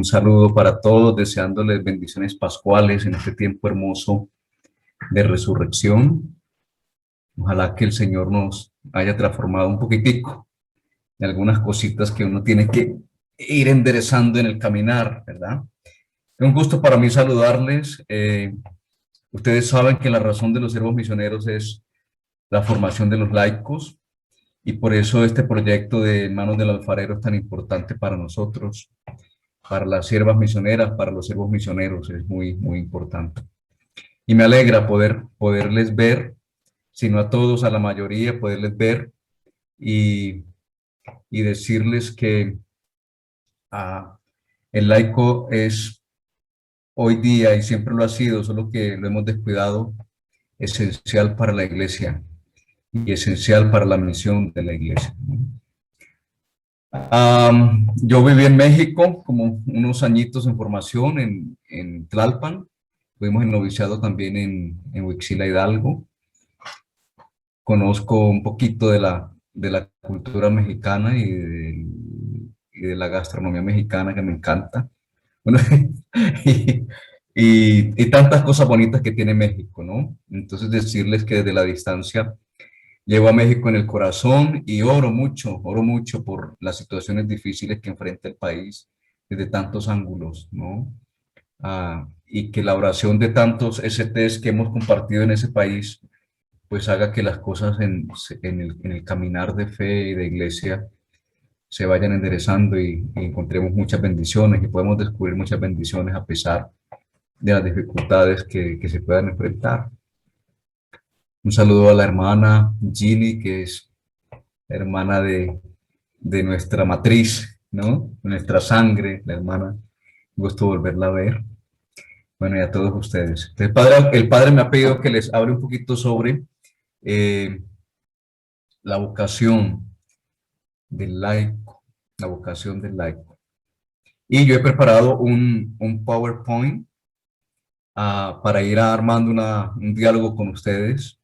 Un saludo para todos, deseándoles bendiciones pascuales en este tiempo hermoso de resurrección. Ojalá que el Señor nos haya transformado un poquitico de algunas cositas que uno tiene que ir enderezando en el caminar, ¿verdad? Es un gusto para mí saludarles. Ustedes saben que la razón de los siervos misioneros es la formación de los laicos y por eso este proyecto de Manos del Alfarero es tan importante para nosotros, para las siervas misioneras, para los siervos misioneros, es muy, muy importante. Y me alegra poderles ver, si no a todos, a la mayoría, poderles ver y, y decirles que el laico es hoy día, y siempre lo ha sido, solo que lo hemos descuidado, esencial para la iglesia y esencial para la misión de la iglesia. Yo viví en México como unos añitos en formación en Tlalpan. Fuimos en noviciado también en Huixila Hidalgo. Conozco un poquito de la cultura mexicana y de la gastronomía mexicana que me encanta. Bueno, y, y tantas cosas bonitas que tiene México, ¿no? Entonces decirles que desde la distancia llevo a México en el corazón y oro mucho por las situaciones difíciles que enfrenta el país desde tantos ángulos, ¿no? Y que la oración de tantos STs que hemos compartido en ese país, pues haga que las cosas en el caminar de fe y de iglesia se vayan enderezando y encontremos muchas bendiciones y podemos descubrir muchas bendiciones a pesar de las dificultades que se puedan enfrentar. Un saludo a la hermana Ginny, que es hermana de nuestra matriz, ¿no? Nuestra sangre, la hermana. Gusto volverla a ver. Bueno, y a todos ustedes. El padre me ha pedido que les hable un poquito sobre la vocación del laico, la vocación del laico. Y yo he preparado un PowerPoint para ir armando un diálogo con ustedes.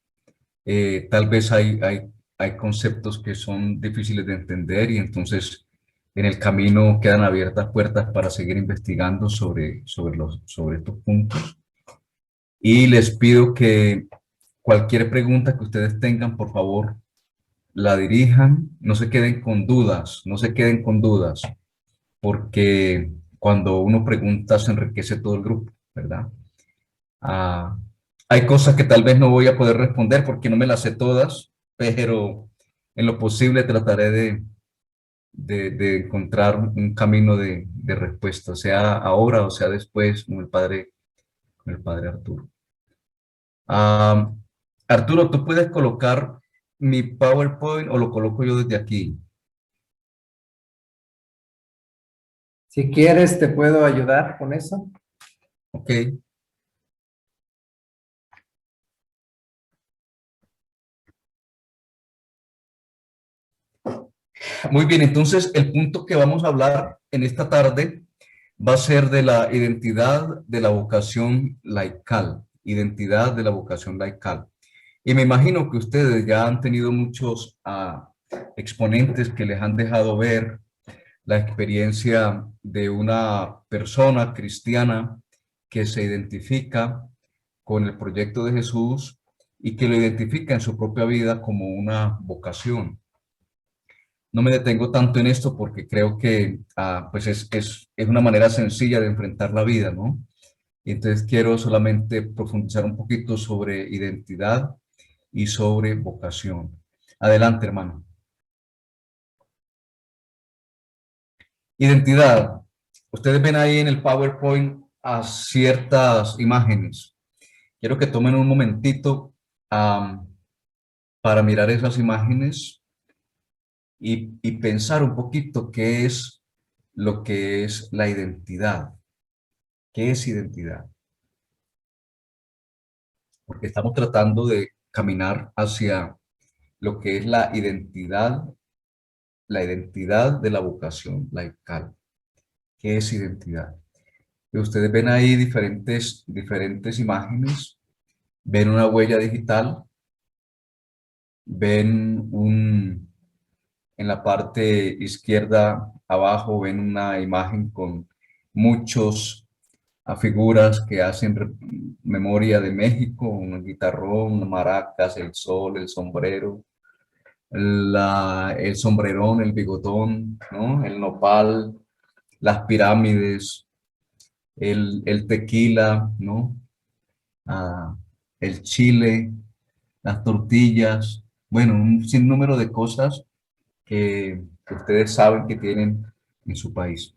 Tal vez hay conceptos que son difíciles de entender y entonces en el camino quedan abiertas puertas para seguir investigando sobre estos puntos. Y les pido que cualquier pregunta que ustedes tengan, por favor, la dirijan, no se queden con dudas, no se queden con dudas, porque cuando uno pregunta se enriquece todo el grupo, ¿verdad? Ah, hay cosas que tal vez no voy a poder responder porque no me las sé todas, pero en lo posible trataré de encontrar un camino de respuesta, sea ahora o sea después, con el padre Arturo. Ah, Arturo, ¿tú puedes colocar mi PowerPoint o lo coloco yo desde aquí? Si quieres, te puedo ayudar con eso. Ok. Muy bien, entonces el punto que vamos a hablar en esta tarde va a ser de la identidad de la vocación laical, identidad de la vocación laical. Y me imagino que ustedes ya han tenido muchos exponentes que les han dejado ver la experiencia de una persona cristiana que se identifica con el proyecto de Jesús y que lo identifica en su propia vida como una vocación. No me detengo tanto en esto porque creo que pues es una manera sencilla de enfrentar la vida, ¿no? Y entonces quiero solamente profundizar un poquito sobre identidad y sobre vocación. Adelante, hermano. Identidad. Ustedes ven ahí en el PowerPoint a ciertas imágenes. Quiero que tomen un momentito para mirar esas imágenes y pensar un poquito qué es lo que es la identidad. ¿Qué es identidad? Porque estamos tratando de caminar hacia lo que es la identidad de la vocación laical. ¿Qué es identidad? Y ustedes ven ahí diferentes imágenes, ven una huella digital, ven en la parte izquierda abajo, ven una imagen con muchos figuras que hacen memoria de México, un guitarrón, maracas, el sol, el sombrero, el sombrerón, el bigotón, ¿no? El nopal, las pirámides, el tequila, ¿no? Ah, el chile, las tortillas, bueno, un sinnúmero de cosas que ustedes saben que tienen en su país.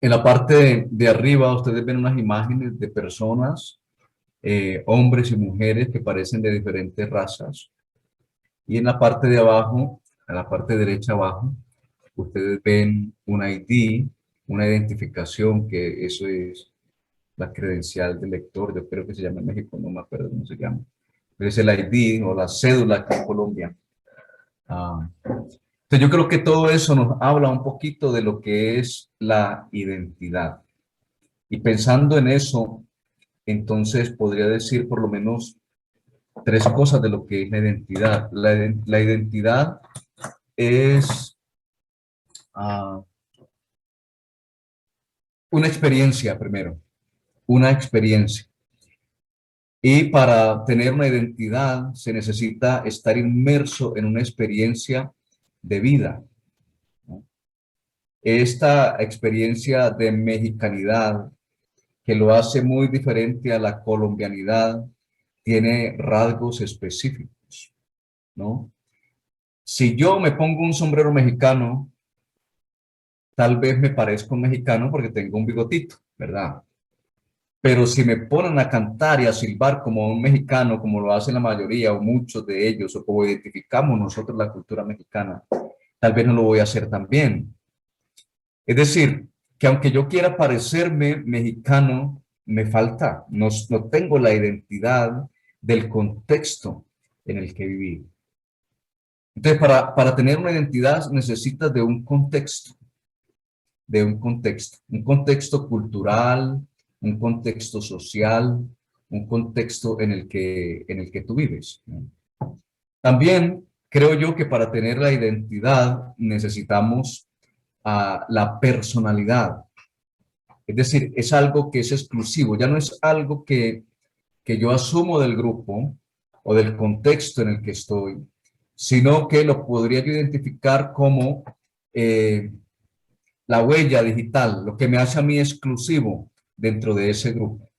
En la parte de arriba ustedes ven unas imágenes de personas, hombres y mujeres que parecen de diferentes razas. Y en la parte de abajo, en la parte derecha abajo, ustedes ven un ID, una identificación, que eso es la credencial del lector. Yo creo que se llama en México, no me acuerdo cómo se llama. Pero es el ID o la cédula aquí en Colombia. Entonces yo creo que todo eso nos habla un poquito de lo que es la identidad. Y pensando en eso, entonces podría decir por lo menos tres cosas de lo que es la identidad. La identidad es una experiencia primero, una experiencia. Y para tener una identidad se necesita estar inmerso en una experiencia de vida, ¿no? Esta experiencia de mexicanidad, que lo hace muy diferente a la colombianidad, tiene rasgos específicos, ¿no? Si yo me pongo un sombrero mexicano, tal vez me parezca un mexicano porque tengo un bigotito, ¿verdad? Pero si me ponen a cantar y a silbar como un mexicano, como lo hacen la mayoría o muchos de ellos, o como identificamos nosotros la cultura mexicana, tal vez no lo voy a hacer tan bien. Es decir, que aunque yo quiera parecerme mexicano, me falta, no tengo la identidad del contexto en el que viví. Entonces, para tener una identidad necesitas de un contexto cultural, un contexto social, un contexto en el que tú vives, ¿no? También creo yo que para tener la identidad necesitamos la personalidad. Es decir, es algo que es exclusivo, ya no es algo que yo asumo del grupo o del contexto en el que estoy, sino que lo podría yo identificar como la huella digital, lo que me hace a mí exclusivo dentro de ese grupo.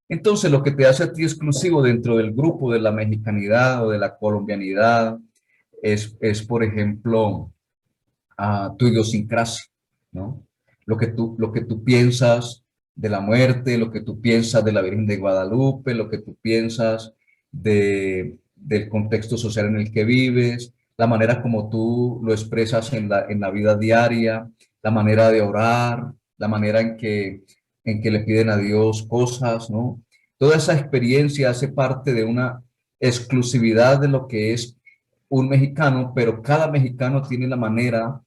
Entonces, lo que te hace a ti exclusivo dentro del grupo de la mexicanidad o de la colombianidad por ejemplo, tu idiosincrasia, ¿no? Lo que tú piensas de la muerte, lo que tú piensas de la Virgen de Guadalupe, lo que tú piensas del contexto social en el que vives, la manera como tú lo expresas en la vida diaria, la manera de orar, la manera en que le piden a Dios cosas, ¿no? Toda esa experiencia hace parte de una exclusividad de lo que es un mexicano, pero cada mexicano tiene la manera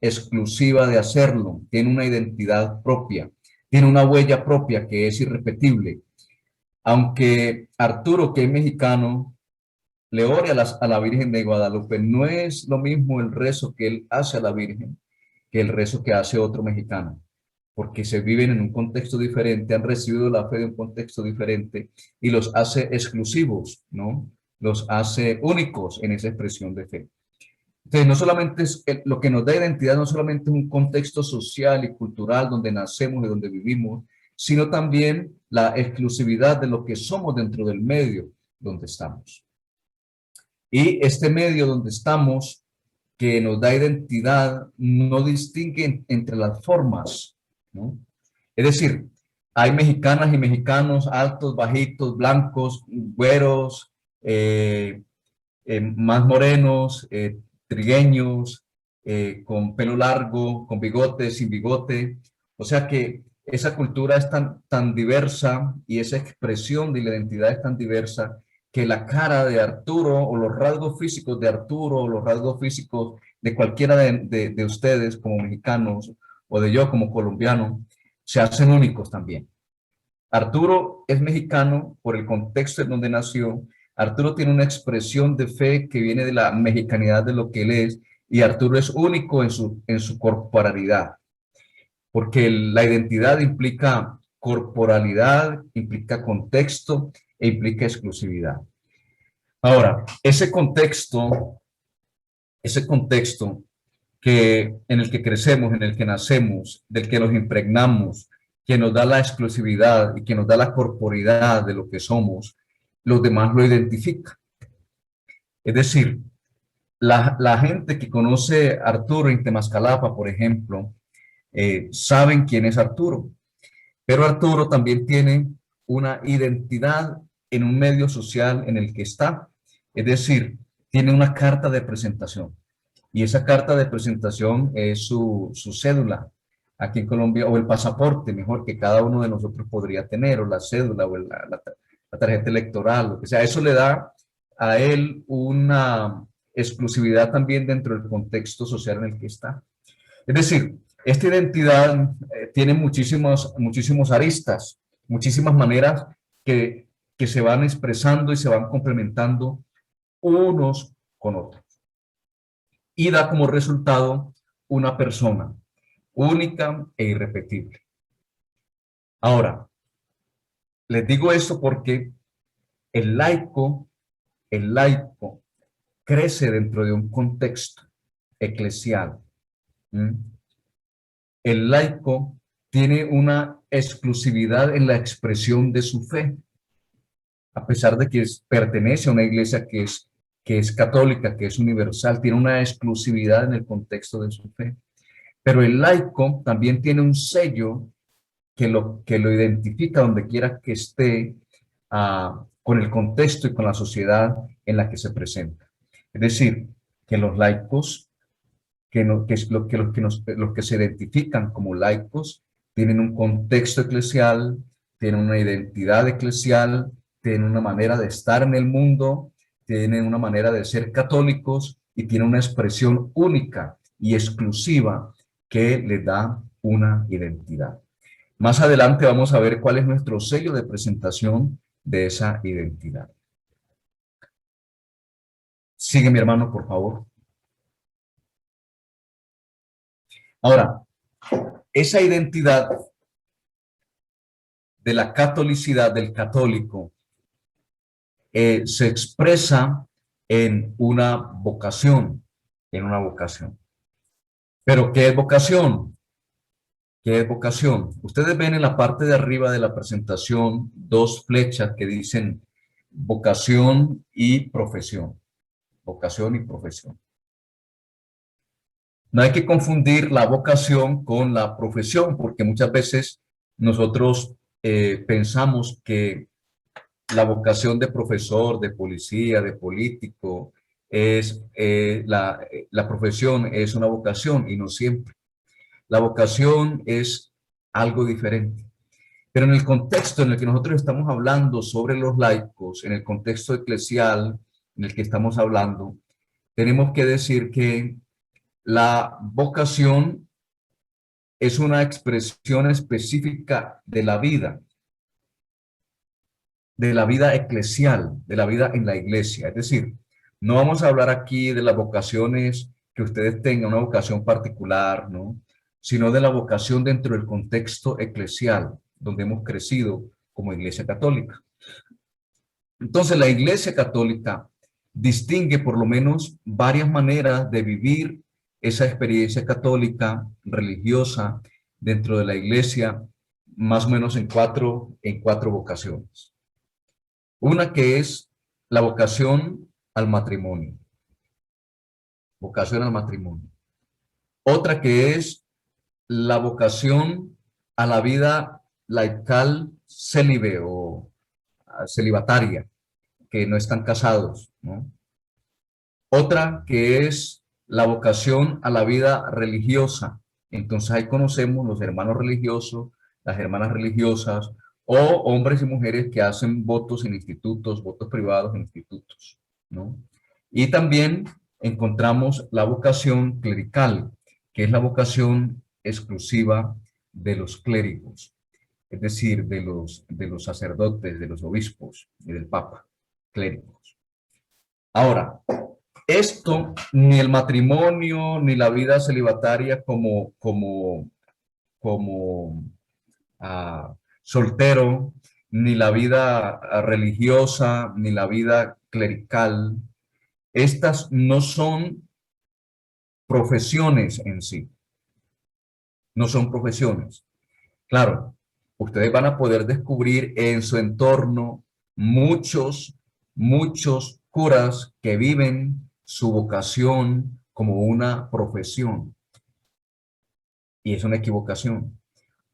exclusiva de hacerlo, tiene una identidad propia, tiene una huella propia que es irrepetible. Aunque Arturo, que es mexicano, le ore a la Virgen de Guadalupe, no es lo mismo el rezo que él hace a la Virgen que el rezo que hace otro mexicano, porque se viven en un contexto diferente, han recibido la fe de un contexto diferente y los hace exclusivos, ¿no? Los hace únicos en esa expresión de fe. Entonces, no solamente es lo que nos da identidad, no solamente es un contexto social y cultural donde nacemos y donde vivimos, sino también la exclusividad de lo que somos dentro del medio donde estamos. Y este medio donde estamos, que nos da identidad, no distingue entre las formas, ¿no? Es decir, hay mexicanas y mexicanos altos, bajitos, blancos, güeros, más morenos, trigueños, con pelo largo, con bigote, sin bigote. O sea que esa cultura es tan diversa y esa expresión de la identidad es tan diversa que la cara de Arturo o los rasgos físicos de Arturo o los rasgos físicos de cualquiera de ustedes como mexicanos o de yo como colombiano se hacen únicos también. Arturo es mexicano por el contexto en donde nació. Arturo tiene una expresión de fe que viene de la mexicanidad de lo que él es, y Arturo es único en su corporalidad. porque la identidad implica corporalidad, implica contexto e implica exclusividad. Ahora, ese contexto en el que crecemos, en el que nacemos, del que nos impregnamos, que nos da la exclusividad y que nos da la corporidad de lo que somos, los demás lo identifican. Es decir, la gente que conoce a Arturo en Temascalapa, por ejemplo, saben quién es Arturo, pero Arturo también tiene una identidad en un medio social en el que está, es decir, tiene una carta de presentación. Y esa carta de presentación es su cédula aquí en Colombia, o el pasaporte, mejor, que cada uno de nosotros podría tener, o la cédula, o la tarjeta electoral, lo que sea. Eso le da a él una exclusividad también dentro del contexto social en el que está. Es decir, esta identidad tiene muchísimos aristas, muchísimas maneras que se van expresando y se van complementando unos con otros. Y da como resultado una persona única e irrepetible. Ahora, les digo esto porque el laico crece dentro de un contexto eclesial. El laico tiene una exclusividad en la expresión de su fe, a pesar de que pertenece a una iglesia que es católica, que es universal, tiene una exclusividad en el contexto de su fe. Pero el laico también tiene un sello que lo identifica donde quiera que esté, con el contexto y con la sociedad en la que se presenta. Es decir, que los laicos, los que se identifican como laicos, tienen un contexto eclesial, tienen una identidad eclesial, tienen una manera de estar en el mundo, tienen una manera de ser católicos y tienen una expresión única y exclusiva que les da una identidad. Más adelante vamos a ver cuál es nuestro sello de presentación de esa identidad. Sigue mi hermano, por favor. Ahora, esa identidad de la catolicidad, del católico, se expresa en una vocación, ¿Pero qué es vocación? ¿Qué es vocación? Ustedes ven en la parte de arriba de la presentación dos flechas que dicen vocación y profesión. Vocación y profesión. No hay que confundir la vocación con la profesión, porque muchas veces nosotros pensamos que la vocación de profesor, de policía, de político, la profesión es una vocación y no siempre. La vocación es algo diferente. Pero en el contexto en el que nosotros estamos hablando sobre los laicos, en el contexto eclesial en el que estamos hablando, tenemos que decir que la vocación es una expresión específica de la vida eclesial, de la vida en la iglesia. Es decir, no vamos a hablar aquí de las vocaciones que ustedes tengan, una vocación particular, ¿no? Sino de la vocación dentro del contexto eclesial, donde hemos crecido como iglesia católica. Entonces, la iglesia católica distingue por lo menos varias maneras de vivir esa experiencia católica, religiosa, dentro de la iglesia, más o menos en cuatro vocaciones. Una que es la vocación al matrimonio. Vocación al matrimonio. Otra que es la vocación a la vida laical célibe o celibataria, que no están casados, ¿no? Otra que es la vocación a la vida religiosa. Entonces ahí conocemos los hermanos religiosos, las hermanas religiosas, o hombres y mujeres que hacen votos en institutos, votos privados en institutos, ¿no? Y también encontramos la vocación clerical, que es la vocación exclusiva de los clérigos, es decir, de los sacerdotes, de los obispos y del papa, clérigos. Ahora, esto, ni el matrimonio, ni la vida celibataria como como soltero, ni la vida religiosa, ni la vida clerical. Estas no son profesiones en sí, no son profesiones. Claro, ustedes van a poder descubrir en su entorno muchos curas que viven su vocación como una profesión, y es una equivocación.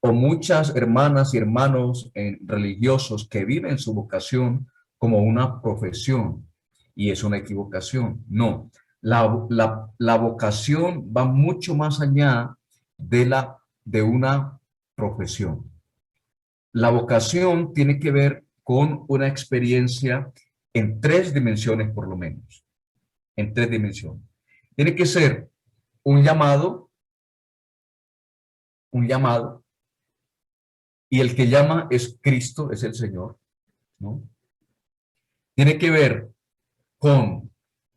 O muchas hermanas y hermanos religiosos que viven su vocación como una profesión, y es una equivocación. No, la vocación va mucho más allá de una profesión. La vocación tiene que ver con una experiencia en tres dimensiones, por lo menos, en tres dimensiones. Tiene que ser un llamado, y el que llama es Cristo, es el Señor, ¿no? Tiene que ver con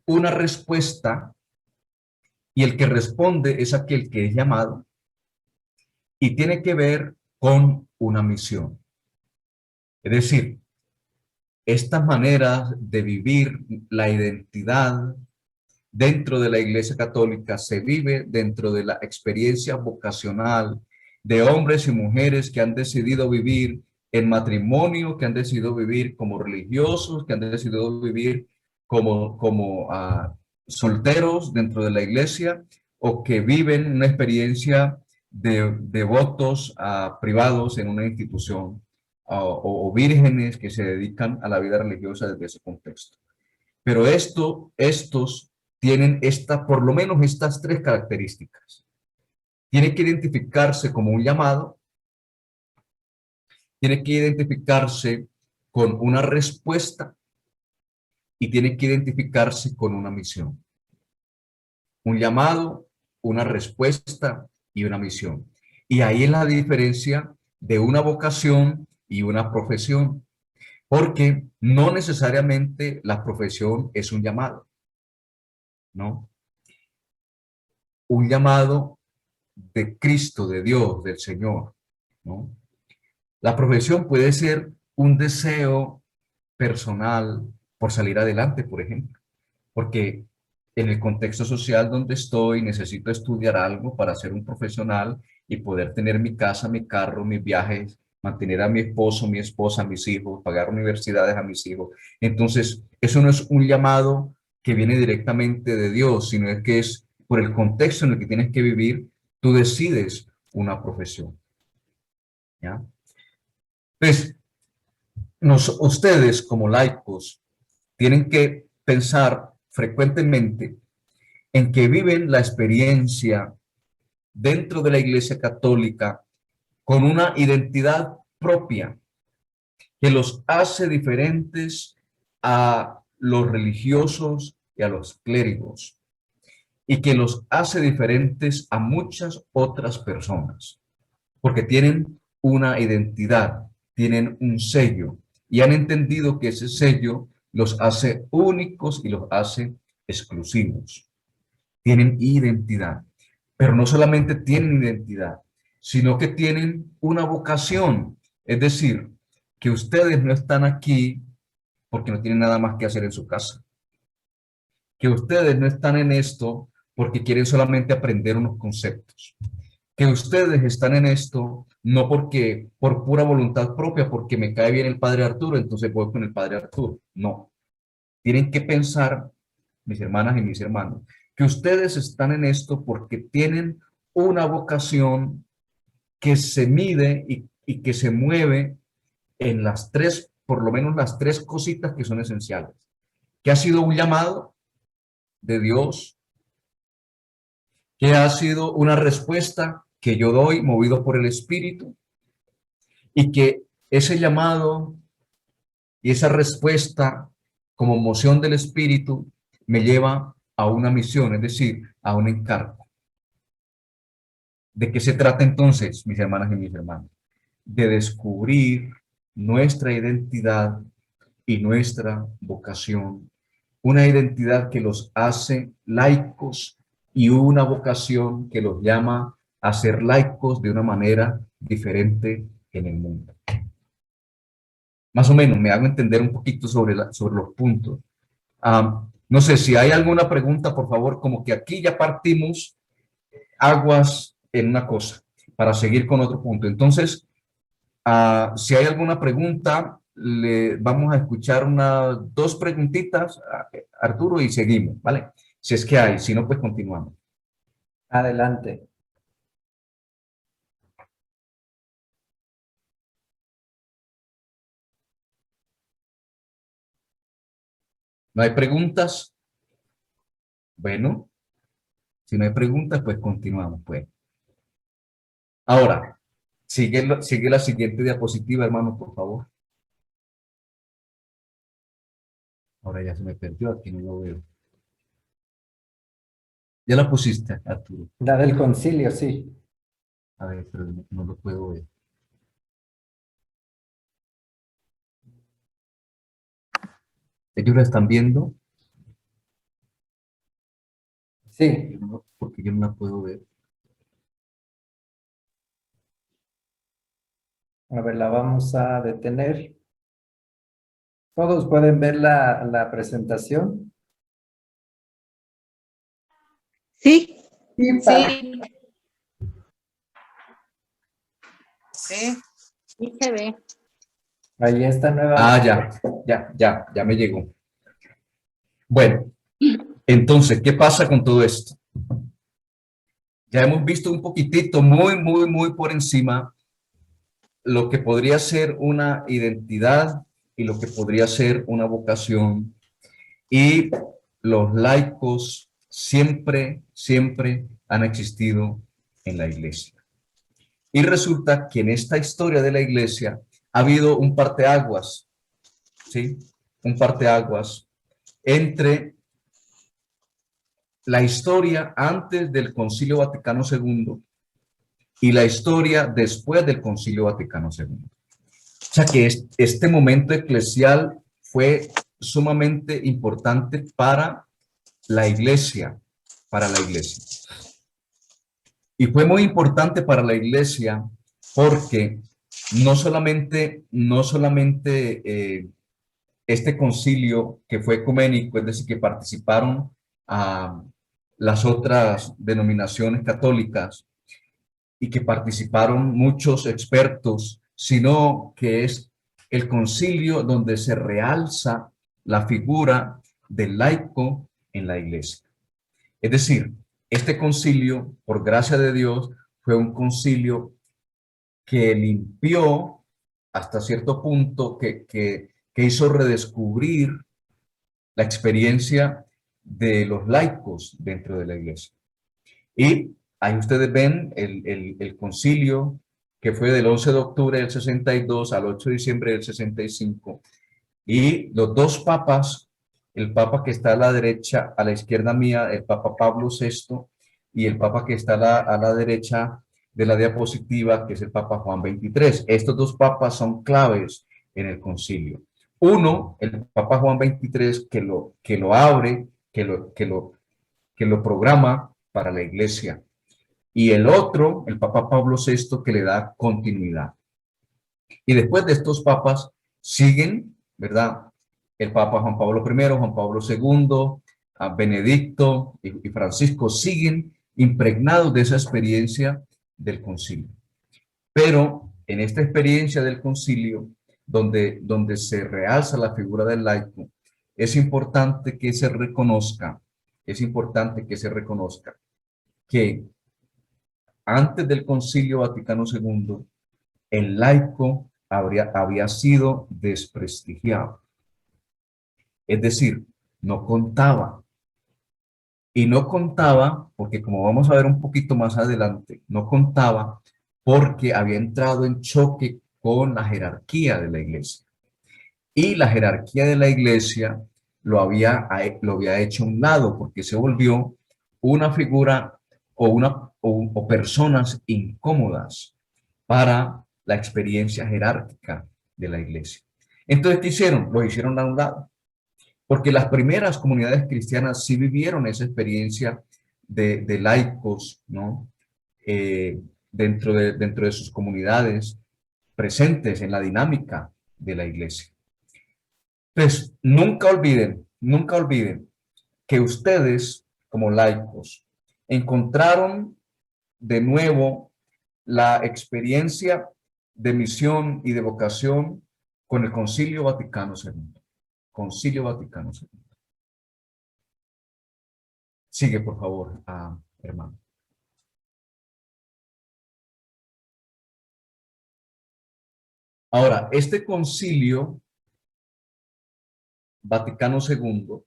una respuesta, y el que responde es aquel que es llamado, y tiene que ver con una misión. Es decir, estas maneras de vivir la identidad dentro de la Iglesia Católica se vive dentro de la experiencia vocacional de hombres y mujeres que han decidido vivir en matrimonio, que han decidido vivir como religiosos, que han decidido vivir como solteros dentro de la Iglesia, o que viven una experiencia de votos privados en una institución, o vírgenes que se dedican a la vida religiosa desde ese contexto. Pero estos tienen por lo menos estas tres características. Tiene que identificarse como un llamado, tiene que identificarse con una respuesta, y tiene que identificarse con una misión. Un llamado, una respuesta y una misión. Y ahí es la diferencia de una vocación y una profesión, porque no necesariamente la profesión es un llamado, ¿no? Un llamado de Cristo, de Dios, del Señor, ¿no? La profesión puede ser un deseo personal por salir adelante, por ejemplo, porque en el contexto social donde estoy necesito estudiar algo para ser un profesional y poder tener mi casa, mi carro, mis viajes, mantener a mi esposo, mi esposa, mis hijos, pagar universidades a mis hijos. Entonces, eso no es un llamado que viene directamente de Dios, sino es que es por el contexto en el que tienes que vivir, tú decides una profesión, ¿ya? Pues ustedes como laicos tienen que pensar frecuentemente en que viven la experiencia dentro de la Iglesia Católica con una identidad propia que los hace diferentes a los religiosos y a los clérigos, y que los hace diferentes a muchas otras personas, porque tienen una identidad, tienen un sello, y han entendido que ese sello los hace únicos y los hace exclusivos. Tienen identidad, pero no solamente tienen identidad, sino que tienen una vocación. Es decir, que ustedes no están aquí porque no tienen nada más que hacer en su casa, que ustedes no están en esto porque quieren solamente aprender unos conceptos, que ustedes están en esto no porque por pura voluntad propia, porque me cae bien el padre Arturo, entonces voy con el padre Arturo. No, tienen que pensar, mis hermanas y mis hermanos, que ustedes están en esto porque tienen una vocación que se mide y que se mueve en las tres, por lo menos las tres cositas que son esenciales, que ha sido un llamado de Dios, que ha sido una respuesta que yo doy movido por el Espíritu, y que ese llamado y esa respuesta como moción del Espíritu me lleva a una misión, es decir, a un encargo. ¿De qué se trata entonces, mis hermanas y mis hermanos? De descubrir nuestra identidad y nuestra vocación, una identidad que los hace laicos y una vocación que los llama a ser laicos de una manera diferente en el mundo. Más o menos, me hago entender un poquito sobre los puntos. No sé si hay alguna pregunta, por favor, como que aquí ya partimos aguas en una cosa para seguir con otro punto. Entonces, si hay alguna pregunta, le vamos a escuchar dos preguntitas, Arturo, y seguimos, ¿vale? Si es que hay, si no, pues continuamos. Adelante. ¿No hay preguntas? Bueno, si no hay preguntas, pues continuamos, pues. Ahora, sigue la siguiente diapositiva, hermano, por favor. Ahora ya se me perdió, aquí no lo veo. Ya la pusiste, Arturo. La del concilio, sí. A ver, pero no lo puedo ver. ¿Ellos la están viendo? Sí. Porque yo no la puedo ver. A ver, la vamos a detener. ¿Todos pueden ver la presentación? Sí, Sí. sí, Sí, sí se ve. Ahí está nuevamente. Ya me llegó. Bueno, entonces, ¿qué pasa con todo esto? Ya hemos visto un poquitito, muy por encima, lo que podría ser una identidad y lo que podría ser una vocación. Y los laicos siempre han existido en la iglesia. Y resulta que en esta historia de la iglesia ha habido un parteaguas, ¿sí? Un parteaguas entre la historia antes del Concilio Vaticano II y la historia después del Concilio Vaticano II. O sea que este momento eclesial fue sumamente importante para la iglesia, Y fue muy importante para la iglesia porque no solamente este concilio que fue ecuménico, es decir, que participaron a las otras denominaciones católicas y que participaron muchos expertos, sino que es el concilio donde se realza la figura del laico en la iglesia. Es decir, este concilio, por gracia de Dios, fue un concilio que limpió hasta cierto punto, que hizo redescubrir la experiencia de los laicos dentro de la iglesia. Y ahí ustedes ven el concilio que fue del 11 de octubre del 62 al 8 de diciembre del 65. Y los dos papas, el papa que está a la derecha, a la izquierda mía, el papa Pablo VI, y el papa que está a la derecha de la diapositiva, que es el papa Juan XXIII. Estos dos papas son claves en el concilio. Uno, el papa Juan XXIII, que lo abre, que lo programa para la iglesia. Y el otro, el papa Pablo VI, que le da continuidad. Y después de estos papas siguen, ¿verdad? El papa Juan Pablo I, Juan Pablo II, Benedicto y Francisco siguen impregnados de esa experiencia del concilio. Pero en esta experiencia del concilio, donde se realza la figura del laico, es importante que se reconozca, que antes del Concilio Vaticano II, el laico había sido desprestigiado. Es decir, no contaba. Y no contaba, porque como vamos a ver un poquito más adelante, no contaba porque había entrado en choque con la jerarquía de la iglesia. Y la jerarquía de la iglesia lo había hecho a un lado porque se volvió una figura o personas incómodas para la experiencia jerárquica de la iglesia. Entonces, ¿qué hicieron? Lo hicieron a un lado. Porque las primeras comunidades cristianas sí vivieron esa experiencia de laicos, ¿no? dentro de sus comunidades, presentes en la dinámica de la iglesia. Pues nunca olviden que ustedes, como laicos, encontraron de nuevo la experiencia de misión y de vocación con el Concilio Vaticano II. Concilio Vaticano II. Sigue, por favor, hermano. Ahora, este Concilio Vaticano II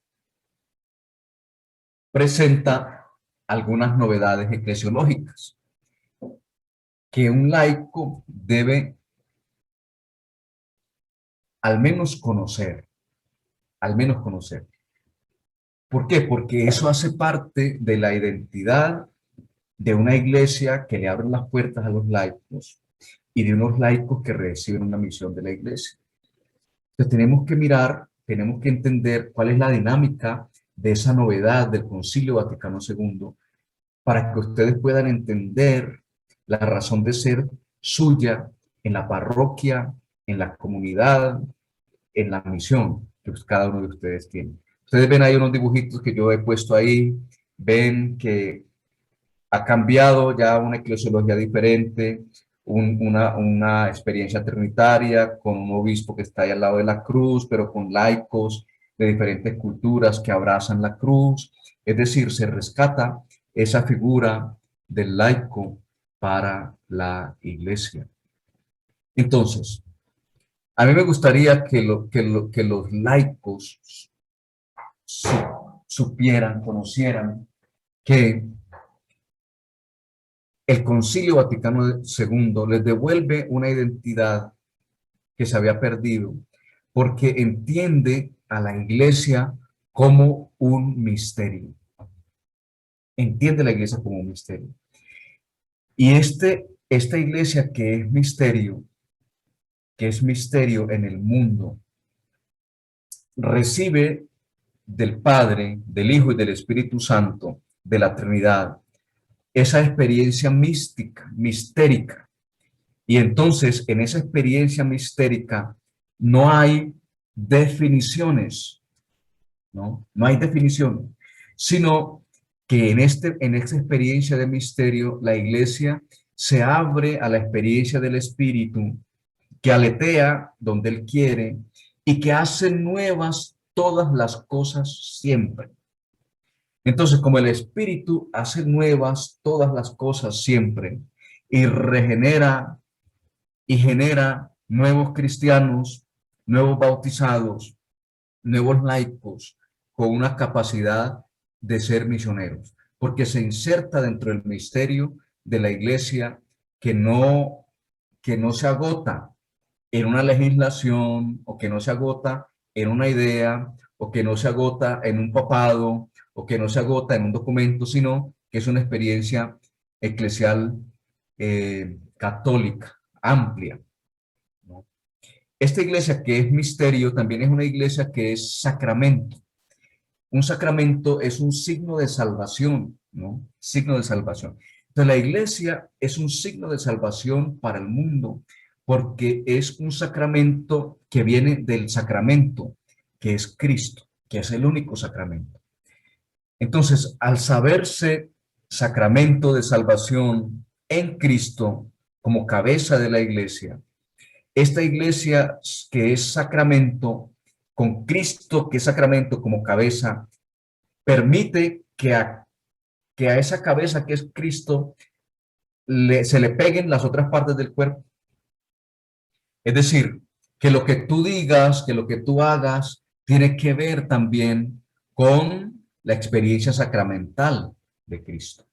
presenta algunas novedades eclesiológicas que un laico debe al menos conocer, ¿Por qué? Porque eso hace parte de la identidad de una iglesia que le abre las puertas a los laicos y de unos laicos que reciben una misión de la iglesia. Entonces tenemos que mirar, tenemos que entender cuál es la dinámica de esa novedad del Concilio Vaticano II para que ustedes puedan entender la razón de ser suya en la parroquia, en la comunidad, en la misión que cada uno de ustedes tiene. Ustedes ven ahí unos dibujitos que yo he puesto ahí, ven que ha cambiado ya una eclesiología diferente, una experiencia trinitaria con un obispo que está ahí al lado de la cruz, pero con laicos de diferentes culturas que abrazan la cruz. Es decir, se rescata esa figura del laico para la iglesia. Entonces, a mí me gustaría que los laicos supieran, conocieran que el Concilio Vaticano II les devuelve una identidad que se había perdido porque entiende a la iglesia como un misterio. Entiende la iglesia como un misterio. Y esta iglesia que es misterio en el mundo, recibe del Padre, del Hijo y del Espíritu Santo, de la Trinidad, esa experiencia mística, mistérica. Y entonces, en esa experiencia mistérica, no hay definiciones, ¿no? No hay definiciones, sino que en esta experiencia de misterio, la iglesia se abre a la experiencia del Espíritu, que aletea donde Él quiere y que hace nuevas todas las cosas siempre. Entonces, como el Espíritu hace nuevas todas las cosas siempre y regenera y genera nuevos cristianos, nuevos bautizados, nuevos laicos con una capacidad de ser misioneros, porque se inserta dentro del misterio de la iglesia que no se agota en una legislación o que no se agota en una idea o que no se agota en un papado o que no se agota en un documento, sino que es una experiencia eclesial católica, amplia, ¿no? Esta iglesia que es misterio también es una iglesia que es sacramento. Un sacramento es un signo de salvación, ¿no? Signo de salvación. Entonces la iglesia es un signo de salvación para el mundo porque es un sacramento que viene del sacramento, que es Cristo, que es el único sacramento. Entonces, al saberse sacramento de salvación en Cristo como cabeza de la iglesia, esta iglesia que es sacramento, con Cristo que es sacramento como cabeza, permite que a esa cabeza que es Cristo se le peguen las otras partes del cuerpo. Es decir, que lo que tú digas, que lo que tú hagas, tiene que ver también con la experiencia sacramental de Cristo,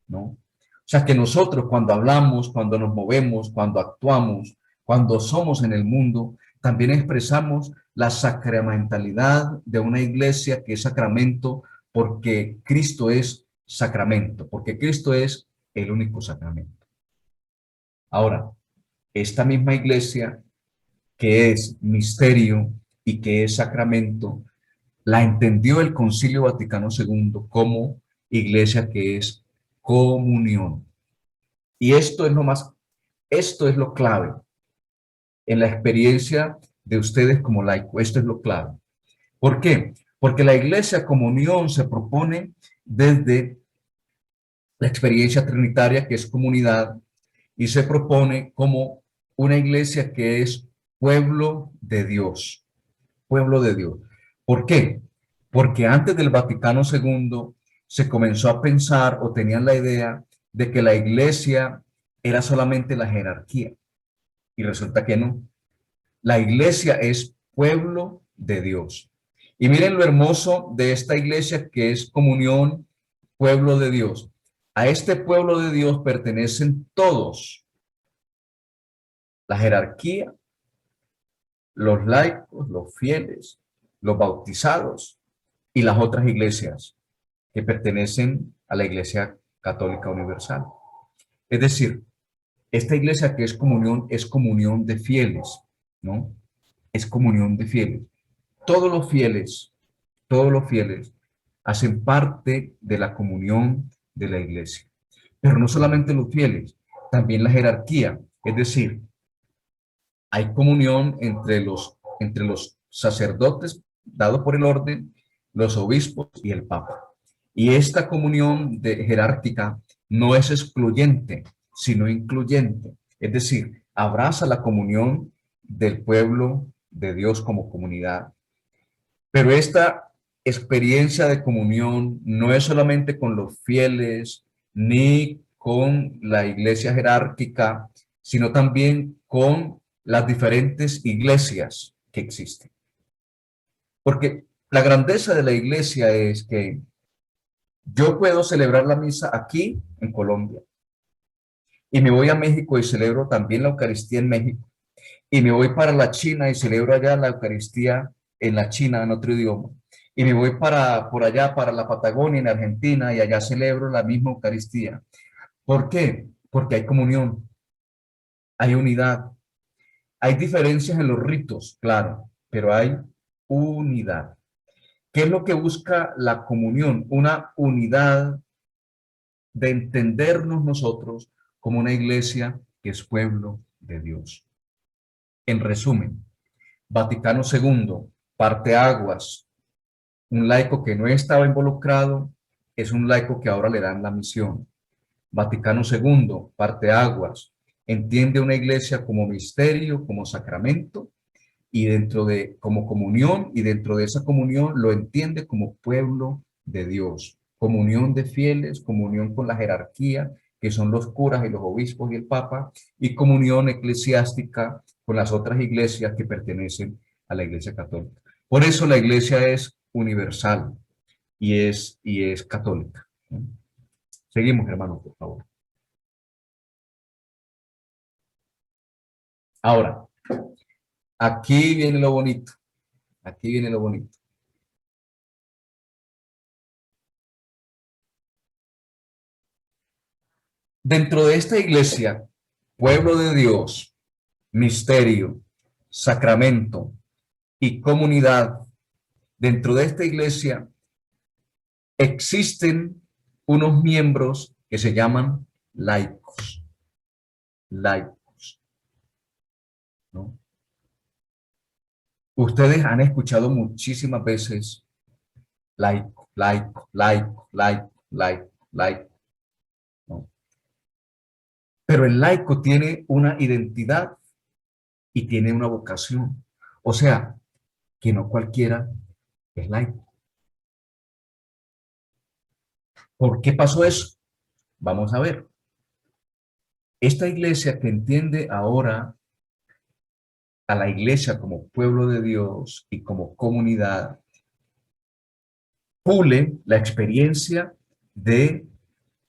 ¿no? O sea, que nosotros cuando hablamos, cuando nos movemos, cuando actuamos, cuando somos en el mundo, también expresamos la sacramentalidad de una iglesia que es sacramento porque Cristo es sacramento, porque Cristo es el único sacramento. Ahora, esta misma iglesia que es misterio y que es sacramento, la entendió el Concilio Vaticano II como iglesia que es comunión. Y esto es lo clave en la experiencia de ustedes como laicos. Esto es lo clave. ¿Por qué? Porque la iglesia como unión se propone desde la experiencia trinitaria, que es comunidad, y se propone como una iglesia que es pueblo de Dios. Pueblo de Dios. ¿Por qué? Porque antes del Vaticano II se comenzó a pensar o tenían la idea de que la iglesia era solamente la jerarquía. Y resulta que no. La iglesia es pueblo de Dios. Y miren lo hermoso de esta iglesia que es comunión, pueblo de Dios. A este pueblo de Dios pertenecen todos, la jerarquía, los laicos, los fieles, los bautizados y las otras iglesias que pertenecen a la Iglesia Católica Universal. Es decir, esta iglesia que es comunión de fieles, ¿no? Es comunión de fieles. Todos los fieles hacen parte de la comunión de la iglesia. Pero no solamente los fieles, también la jerarquía. Es decir, hay comunión entre los sacerdotes dados por el orden, los obispos y el papa. Y esta comunión jerárquica no es excluyente, sino incluyente. Es decir, abraza la comunión del pueblo de Dios como comunidad. Pero esta experiencia de comunión no es solamente con los fieles ni con la iglesia jerárquica, sino también con las diferentes iglesias que existen. Porque la grandeza de la iglesia es que yo puedo celebrar la misa aquí en Colombia y me voy a México y celebro también la Eucaristía en México y me voy para la China y celebro allá la Eucaristía en la China en otro idioma y me voy por allá para la Patagonia en Argentina y allá celebro la misma Eucaristía. ¿Por qué? Porque hay comunión, hay unidad. Hay diferencias en los ritos, claro, pero hay unidad. ¿Qué es lo que busca la comunión? Una unidad de entendernos nosotros como una iglesia que es pueblo de Dios. En resumen, Vaticano II, parteaguas, un laico que no estaba involucrado, es un laico que ahora le dan la misión. Vaticano II, parteaguas, entiende una iglesia como misterio, como sacramento, y como comunión, y dentro de esa comunión lo entiende como pueblo de Dios, comunión de fieles, comunión con la jerarquía, que son los curas y los obispos y el papa, y comunión eclesiástica con las otras iglesias que pertenecen a la iglesia católica. Por eso la iglesia es universal y es católica. Seguimos, hermanos, por favor. Ahora, aquí viene lo bonito. Aquí viene lo bonito. Dentro de esta iglesia, pueblo de Dios, misterio, sacramento y comunidad, dentro de esta iglesia existen unos miembros que se llaman laicos. Laicos, ¿no? Ustedes han escuchado muchísimas veces laico, laico, laico, laico, laico, laico, ¿no? Pero el laico tiene una identidad y tiene una vocación. O sea, que no cualquiera es laico. ¿Por qué pasó eso? Vamos a ver. Esta iglesia que entiende ahora a la iglesia como pueblo de Dios y como comunidad, pule la experiencia de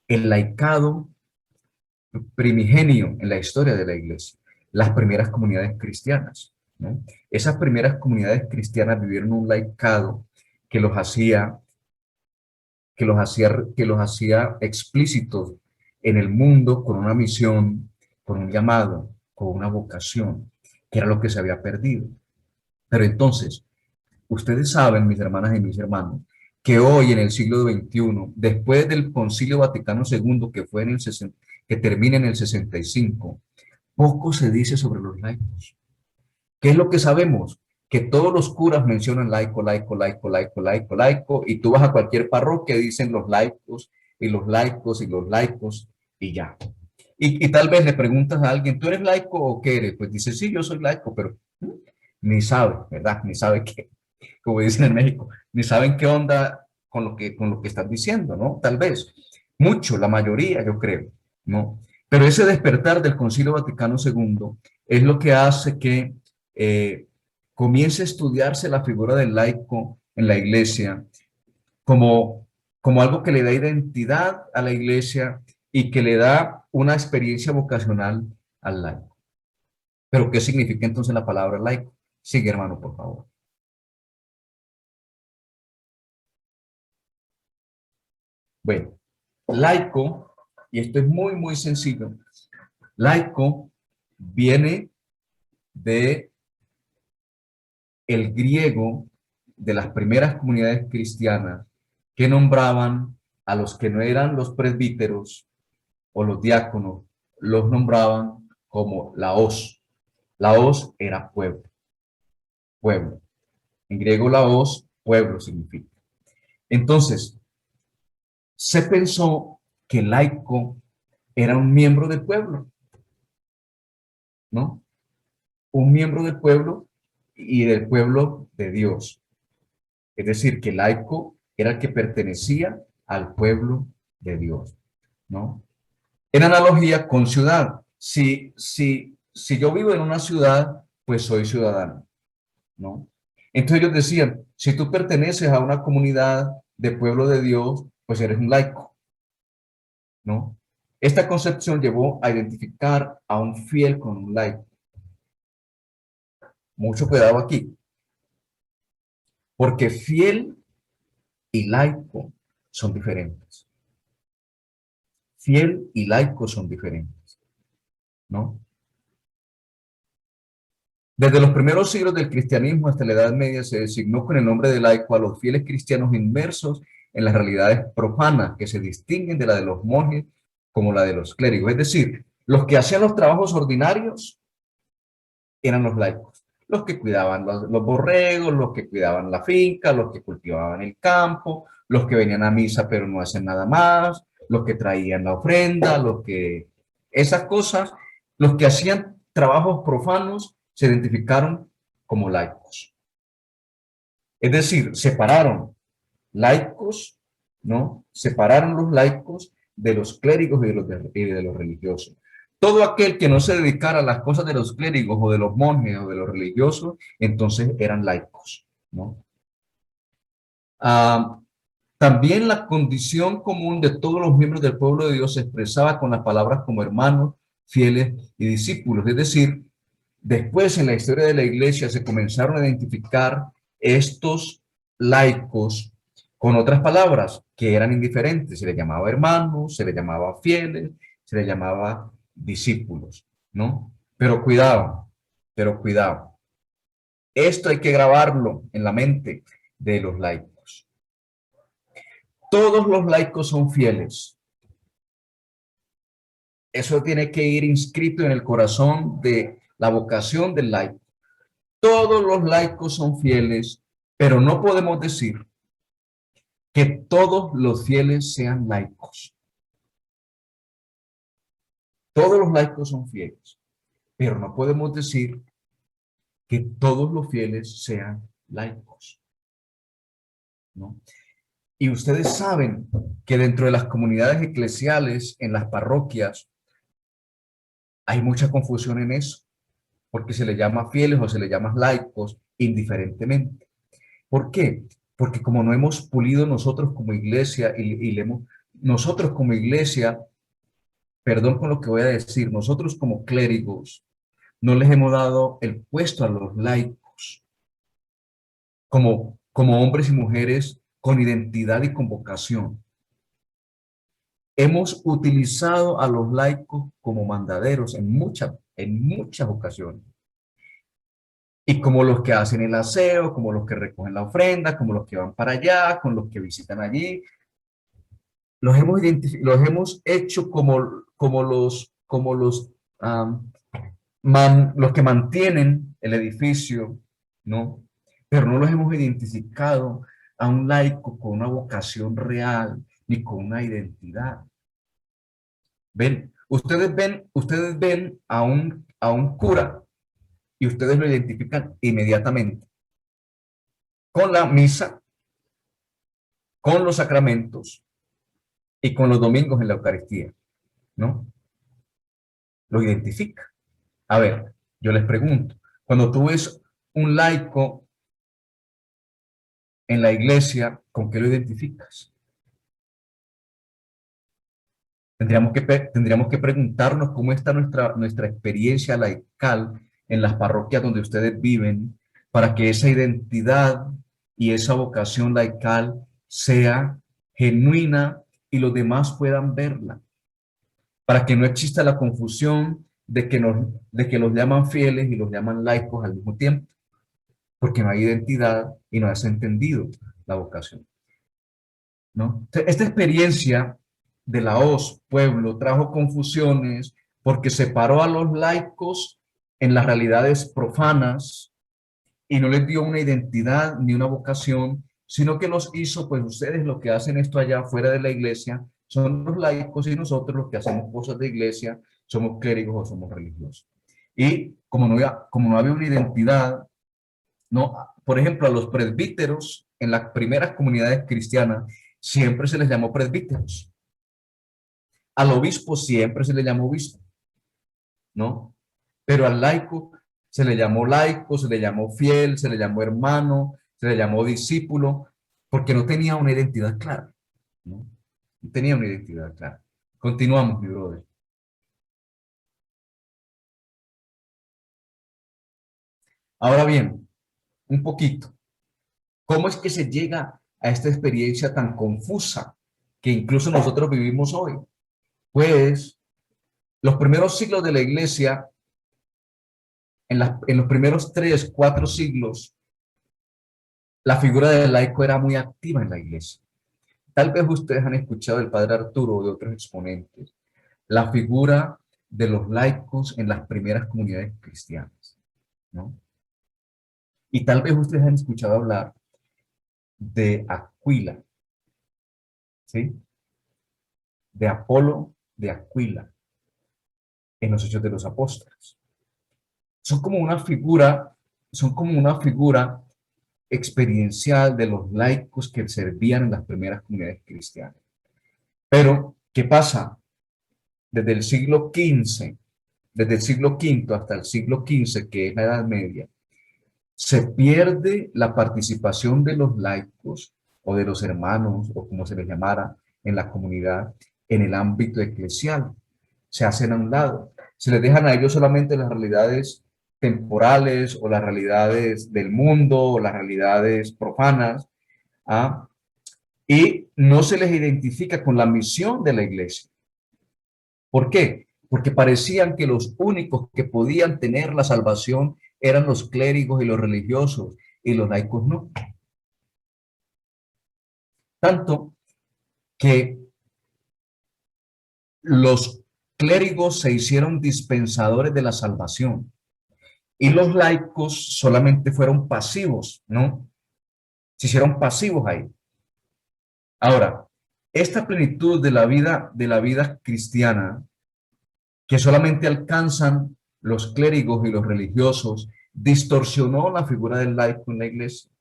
el laicado primigenio en la historia de la iglesia, las primeras comunidades cristianas, ¿no? Esas primeras comunidades cristianas vivieron un laicado que los hacía explícitos en el mundo con una misión, con un llamado, con una vocación, que era lo que se había perdido. Pero entonces, ustedes saben, mis hermanas y mis hermanos, que hoy en el siglo XXI, después del Concilio Vaticano II, que fue que termina en el 65, poco se dice sobre los laicos. ¿Qué es lo que sabemos? Que todos los curas mencionan laico, laico, laico, laico, laico, laico, y tú vas a cualquier parroquia, dicen los laicos, y los laicos, y los laicos, y ya. Y tal vez le preguntas a alguien, ¿tú eres laico o qué eres? Pues dice, sí, yo soy laico, pero ni sabe, ¿verdad? Ni sabe qué, como dicen en México, ni saben qué onda con lo que están diciendo, ¿no? Tal vez. Mucho, la mayoría, yo creo, ¿no? Pero ese despertar del Concilio Vaticano II es lo que hace que comience a estudiarse la figura del laico en la iglesia como algo que le da identidad a la iglesia y que le da una experiencia vocacional al laico. Pero, ¿qué significa entonces la palabra laico? Sigue, hermano, por favor. Bueno, laico, y esto es muy, muy sencillo, laico viene de el griego de las primeras comunidades cristianas que nombraban a los que no eran los presbíteros o los diáconos, los nombraban como laos. Laos era pueblo, pueblo. En griego laos, pueblo significa. Entonces, se pensó que laico era un miembro del pueblo, ¿no? Un miembro del pueblo y del pueblo de Dios. Es decir, que laico era el que pertenecía al pueblo de Dios, ¿no? En analogía con ciudad, si yo vivo en una ciudad, pues soy ciudadano, ¿no? Entonces ellos decían, si tú perteneces a una comunidad de pueblo de Dios, pues eres un laico, ¿no? Esta concepción llevó a identificar a un fiel con un laico. Mucho cuidado aquí, porque fiel y laico son diferentes. Fiel y laico son diferentes, ¿no? Desde los primeros siglos del cristianismo hasta la Edad Media se designó con el nombre de laico a los fieles cristianos inmersos en las realidades profanas que se distinguen de la de los monjes como la de los clérigos. Es decir, los que hacían los trabajos ordinarios eran los laicos. Los que cuidaban los borregos, los que cuidaban la finca, los que cultivaban el campo, los que venían a misa pero no hacen nada más, los que traían la ofrenda, esas cosas, los que hacían trabajos profanos se identificaron como laicos. Es decir, separaron laicos, ¿no? Separaron los laicos de los clérigos y de los religiosos. Todo aquel que no se dedicara a las cosas de los clérigos o de los monjes o de los religiosos, entonces eran laicos, ¿no? También la condición común de todos los miembros del pueblo de Dios se expresaba con las palabras como hermanos, fieles y discípulos. Es decir, después en la historia de la iglesia se comenzaron a identificar estos laicos con otras palabras que eran indiferentes. Se les llamaba hermanos, se les llamaba fieles, se les llamaba discípulos, ¿no? Pero cuidado, pero cuidado. Esto hay que grabarlo en la mente de los laicos. Todos los laicos son fieles. Eso tiene que ir inscrito en el corazón de la vocación del laico. Todos los laicos son fieles, pero no podemos decir que todos los fieles sean laicos. Todos los laicos son fieles, pero no podemos decir que todos los fieles sean laicos, ¿no? Y ustedes saben que dentro de las comunidades eclesiales, en las parroquias, hay mucha confusión en eso, porque se les llama fieles o se les llama laicos indiferentemente. ¿Por qué? Porque como no hemos pulido nosotros como iglesia nosotros como iglesia, perdón con lo que voy a decir, nosotros como clérigos, no les hemos dado el puesto a los laicos como hombres y mujeres con identidad y con vocación. Hemos utilizado a los laicos como mandaderos en muchas ocasiones. Y como los que hacen el aseo, como los que recogen la ofrenda, como los que van para allá, con los que visitan allí. Los hemos hecho como los que mantienen el edificio, ¿no? Pero no los hemos identificado a un laico con una vocación real ni con una identidad. Ustedes ven a un cura y ustedes lo identifican inmediatamente con la misa, con los sacramentos y con los domingos en la Eucaristía, ¿no? Lo identifica. A ver, yo les pregunto, cuando tú ves un laico en la iglesia, ¿con qué lo identificas? Tendríamos que preguntarnos cómo está nuestra experiencia laical en las parroquias donde ustedes viven, para que esa identidad y esa vocación laical sea genuina y los demás puedan verla, para que no exista la confusión de que los llaman fieles y los llaman laicos al mismo tiempo, porque no hay identidad y no has entendido la vocación, ¿no? Entonces, esta experiencia de la hoz, pueblo, trajo confusiones porque separó a los laicos en las realidades profanas y no les dio una identidad ni una vocación, sino que los hizo, pues ustedes lo que hacen esto allá fuera de la iglesia son los laicos y nosotros los que hacemos cosas de iglesia somos clérigos o somos religiosos. Y como no había una identidad, no, por ejemplo, a los presbíteros en las primeras comunidades cristianas siempre se les llamó presbíteros. Al obispo siempre se le llamó obispo, ¿no? Pero al laico se le llamó laico, se le llamó fiel, se le llamó hermano, se le llamó discípulo, porque no tenía una identidad clara, ¿no? No tenía una identidad clara. Continuamos, mi brother. Ahora bien, un poquito. ¿Cómo es que se llega a esta experiencia tan confusa que incluso nosotros vivimos hoy? Pues los primeros siglos de la iglesia, en los primeros 3, 4 siglos, la figura del laico era muy activa en la iglesia. Tal vez ustedes han escuchado del padre Arturo o de otros exponentes, la figura de los laicos en las primeras comunidades cristianas, ¿no? Y tal vez ustedes han escuchado hablar de Aquila, ¿sí? De Apolo de Aquila en los Hechos de los Apóstoles. Son como una figura experiencial de los laicos que servían en las primeras comunidades cristianas. Pero, ¿qué pasa? Desde el siglo XV, desde el siglo V hasta el siglo XV, que es la Edad Media, se pierde la participación de los laicos o de los hermanos, o como se les llamara, en la comunidad, en el ámbito eclesial. Se hacen a un lado. Se les dejan a ellos solamente las realidades temporales o las realidades del mundo o las realidades profanas, ¿ah? Y no se les identifica con la misión de la iglesia. ¿Por qué? Porque parecían que los únicos que podían tener la salvación eran los clérigos y los religiosos, y los laicos no. Tanto que los clérigos se hicieron dispensadores de la salvación y los laicos solamente fueron pasivos, ¿no? Se hicieron pasivos ahí. Ahora, esta plenitud de la vida cristiana, que solamente alcanzan los clérigos y los religiosos, distorsionó la figura del laico en la iglesia,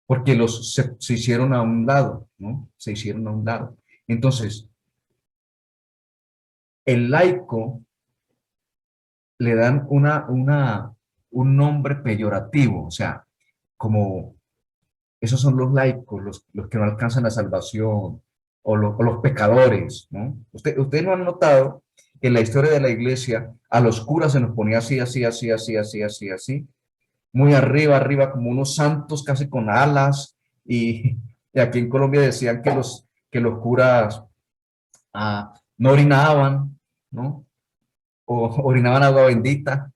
porque se hicieron a un lado, ¿no? Se hicieron a un lado. Entonces, el laico le dan un nombre peyorativo, o sea, como esos son los laicos, los que no alcanzan la salvación, o los pecadores, ¿no? Ustedes no han notado que en la historia de la iglesia a los curas se nos ponía así, así, así, así, así, así, así, muy arriba, arriba, como unos santos casi con alas, y aquí en Colombia decían que los curas no orinaban, ¿no? O orinaban agua bendita,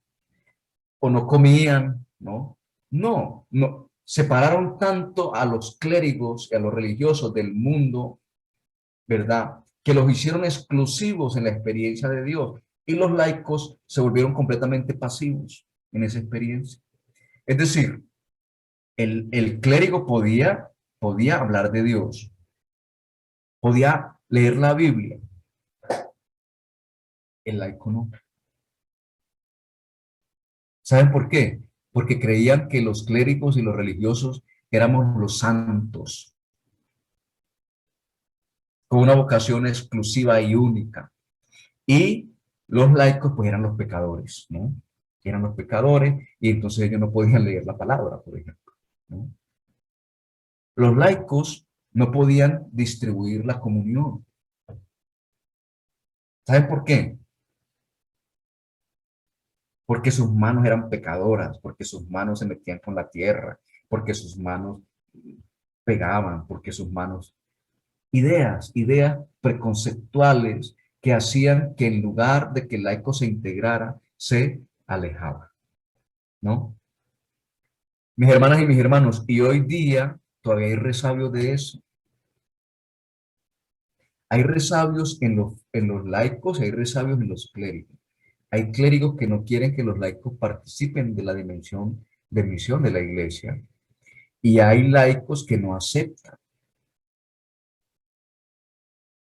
o no comían, ¿no? No, no. Separaron tanto a los clérigos y a los religiosos del mundo, ¿verdad? que los hicieron exclusivos en la experiencia de Dios, y los laicos se volvieron completamente pasivos en esa experiencia. Es decir, el clérigo podía hablar de Dios, podía leer la Biblia, el laico no. ¿Saben por qué? Porque creían que los clérigos y los religiosos éramos los santos, con una vocación exclusiva y única. Y los laicos pues eran los pecadores, ¿no? Eran los pecadores y entonces ellos no podían leer la palabra, por ejemplo, ¿no? Los laicos no podían distribuir la comunión. ¿Saben por qué? Porque sus manos eran pecadoras, porque sus manos se metían con la tierra, porque sus manos pegaban, porque sus manos... ideas preconceptuales que hacían que en lugar de que el laico se integrara, se alejaba, ¿no? Mis hermanas y mis hermanos, y hoy día todavía hay resabios de eso. Hay resabios en los laicos, hay resabios en los clérigos. Hay clérigos que no quieren que los laicos participen de la dimensión de misión de la iglesia. Y hay laicos que no aceptan,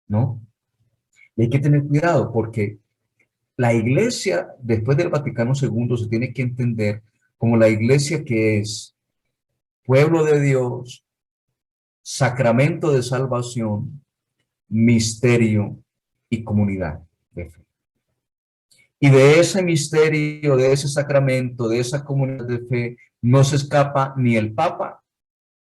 ¿no? Y hay que tener cuidado porque la iglesia, después del Vaticano II, se tiene que entender como la iglesia que es pueblo de Dios, sacramento de salvación, misterio y comunidad de fe. Y de ese misterio, de ese sacramento, de esa comunidad de fe, no se escapa ni el Papa,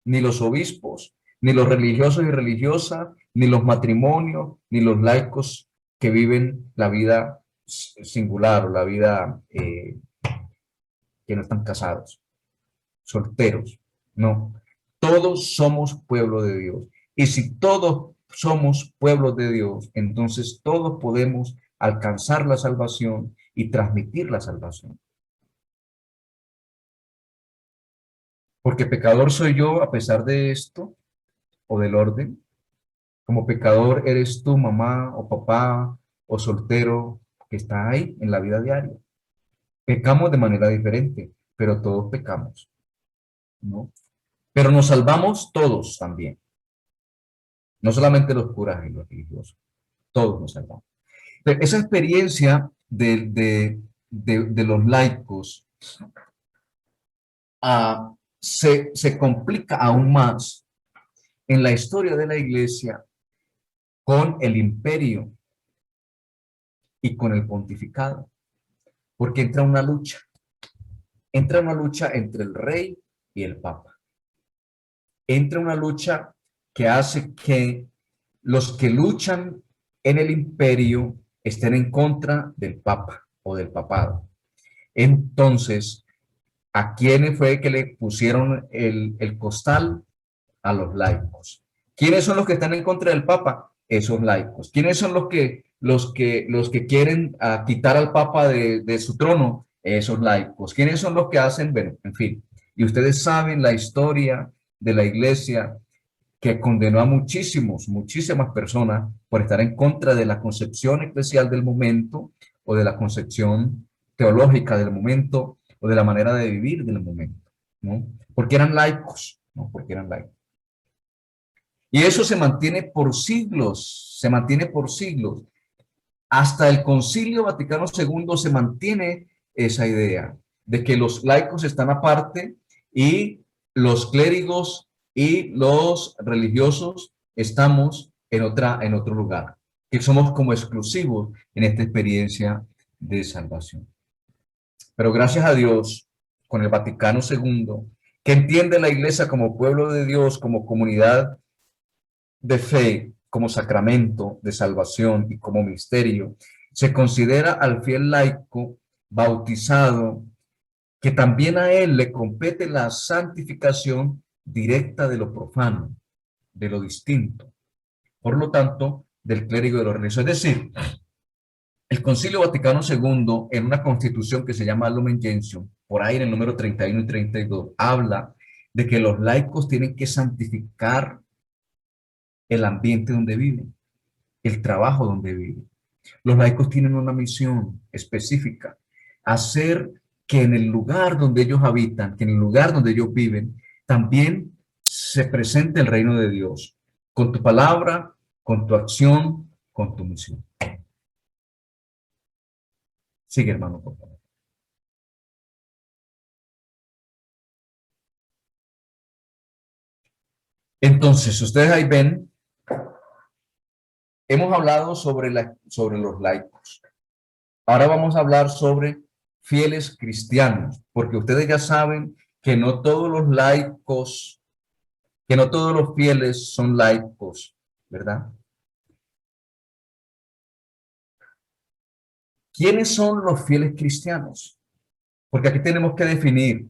ni los obispos, ni los religiosos y religiosas, ni los matrimonios, ni los laicos que viven la vida singular o la vida que no están casados, solteros. No, todos somos pueblo de Dios. Y si todos somos pueblo de Dios, entonces todos podemos alcanzar la salvación y transmitir la salvación. Porque pecador soy yo a pesar de esto o del orden. Como pecador eres tú, mamá o papá o soltero que está ahí en la vida diaria. Pecamos de manera diferente, pero todos pecamos, ¿no? Pero nos salvamos todos también. No solamente los curas y los religiosos, todos nos salvamos. Pero esa experiencia de los laicos se complica aún más en la historia de la iglesia con el imperio y con el pontificado, porque entra una lucha entre el rey y el papa. Entra una lucha que hace que los que luchan en el imperio estén en contra del papa o del papado. Entonces, ¿a quiénes fue que le pusieron el costal? A los laicos. ¿Quiénes son los que están en contra del papa? Esos laicos. ¿Quiénes son los que quieren quitar al papa de su trono? Esos laicos. ¿Quiénes son los que hacen? Bueno, en fin. Y ustedes saben la historia de la iglesia que condenó a muchísimas personas por estar en contra de la concepción eclesial del momento o de la concepción teológica del momento o de la manera de vivir del momento, ¿no? Porque eran laicos, ¿no? Porque eran laicos. Y eso se mantiene por siglos, se mantiene por siglos. Hasta el Concilio Vaticano II se mantiene esa idea de que los laicos están aparte y los clérigos y los religiosos estamos en otro lugar, que somos como exclusivos en esta experiencia de salvación. Pero gracias a Dios, con el Vaticano II, que entiende la iglesia como pueblo de Dios, como comunidad de fe, como sacramento de salvación y como misterio, se considera al fiel laico bautizado que también a él le compete la santificación directa de lo profano, de lo distinto, por lo tanto, del clérigo y de lo religioso. Es decir, el Concilio Vaticano II, en una constitución que se llama Lumen Gentium, por ahí en el número 31 y 32, habla de que los laicos tienen que santificar el ambiente donde viven. el trabajo donde viven. Los laicos tienen una misión específica, hacer que en el lugar donde ellos habitan, que en el lugar donde ellos viven, también se presente el reino de Dios, con tu palabra, con tu acción, con tu misión. Sigue, hermano, por favor. Entonces, ustedes ahí ven, hemos hablado sobre los laicos. Ahora vamos a hablar sobre fieles cristianos, porque ustedes ya saben que no todos los laicos, que no todos los fieles son laicos, ¿verdad? ¿Quiénes son los fieles cristianos? Porque aquí tenemos que definir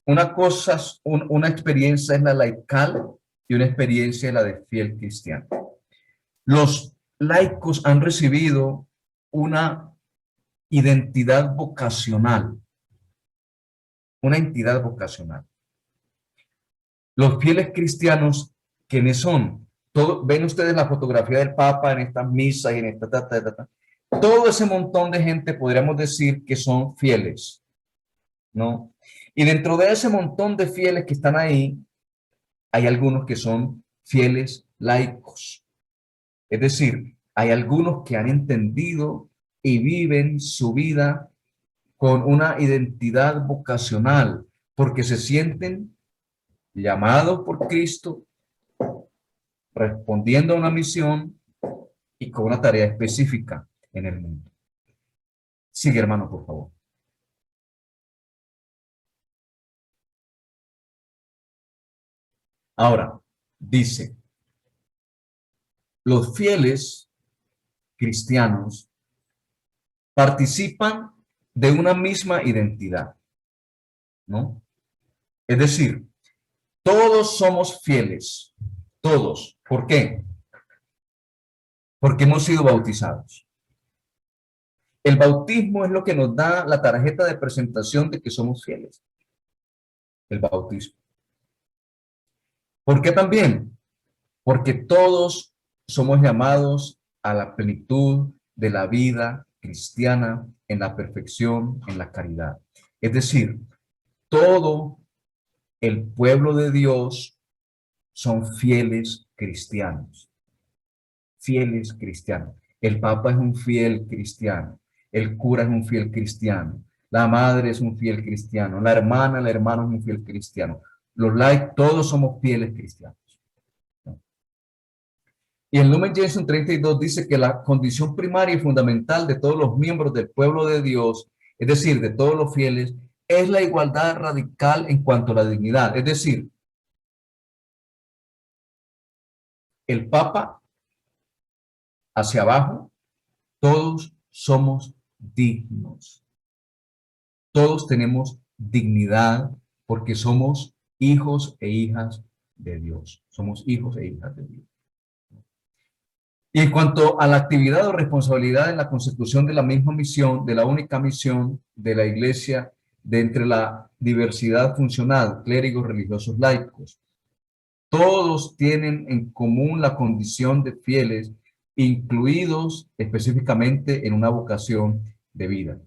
una cosa, una experiencia es la laical y una experiencia es la de fiel cristiano. Los laicos han recibido una identidad vocacional, una entidad vocacional. Los fieles cristianos, ¿quiénes son? Ven ustedes la fotografía del Papa en estas misas y en esta, todo ese montón de gente podríamos decir que son fieles, ¿no? Y dentro de ese montón de fieles que están ahí, hay algunos que son fieles laicos. Es decir, hay algunos que han entendido y viven su vida con una identidad vocacional, porque se sienten llamados por Cristo, respondiendo a una misión y con una tarea específica en el mundo. Sigue, hermano, por favor. Ahora, dice, los fieles cristianos participan de una misma identidad, ¿no? Es decir, todos somos fieles, todos. ¿Por qué? Porque hemos sido bautizados. El bautismo es lo que nos da la tarjeta de presentación de que somos fieles. El bautismo. ¿Por qué también? Porque todos somos llamados a la plenitud de la vida cristiana en la perfección, en la caridad. Es decir, todo el pueblo de Dios son fieles cristianos. Fieles cristianos. El Papa es un fiel cristiano. El cura es un fiel cristiano. La madre es un fiel cristiano. La hermana, el hermano es un fiel cristiano. Los laicos, todos somos fieles cristianos. Y el Lumen Gentium 32 dice que la condición primaria y fundamental de todos los miembros del pueblo de Dios, es decir, de todos los fieles, es la igualdad radical en cuanto a la dignidad. Es decir, el Papa hacia abajo, todos somos dignos. Todos tenemos dignidad porque somos hijos e hijas de Dios. Somos hijos e hijas de Dios. Y en cuanto a la actividad o responsabilidad en la consecución de la misma misión, de la única misión de la Iglesia, de entre la diversidad funcional, clérigos, religiosos, laicos, todos tienen en común la condición de fieles, incluidos específicamente en una vocación de vida.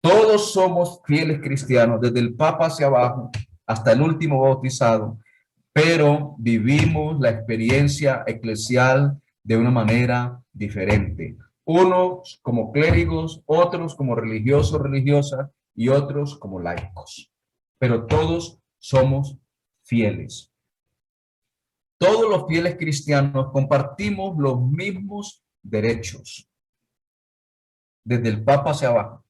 Todos somos fieles cristianos, desde el Papa hacia abajo hasta el último bautizado, pero vivimos la experiencia eclesial de una manera diferente. Unos como clérigos, otros como religiosos, religiosas y otros como laicos. Pero todos somos fieles. Todos los fieles cristianos compartimos los mismos derechos, desde el Papa hacia abajo,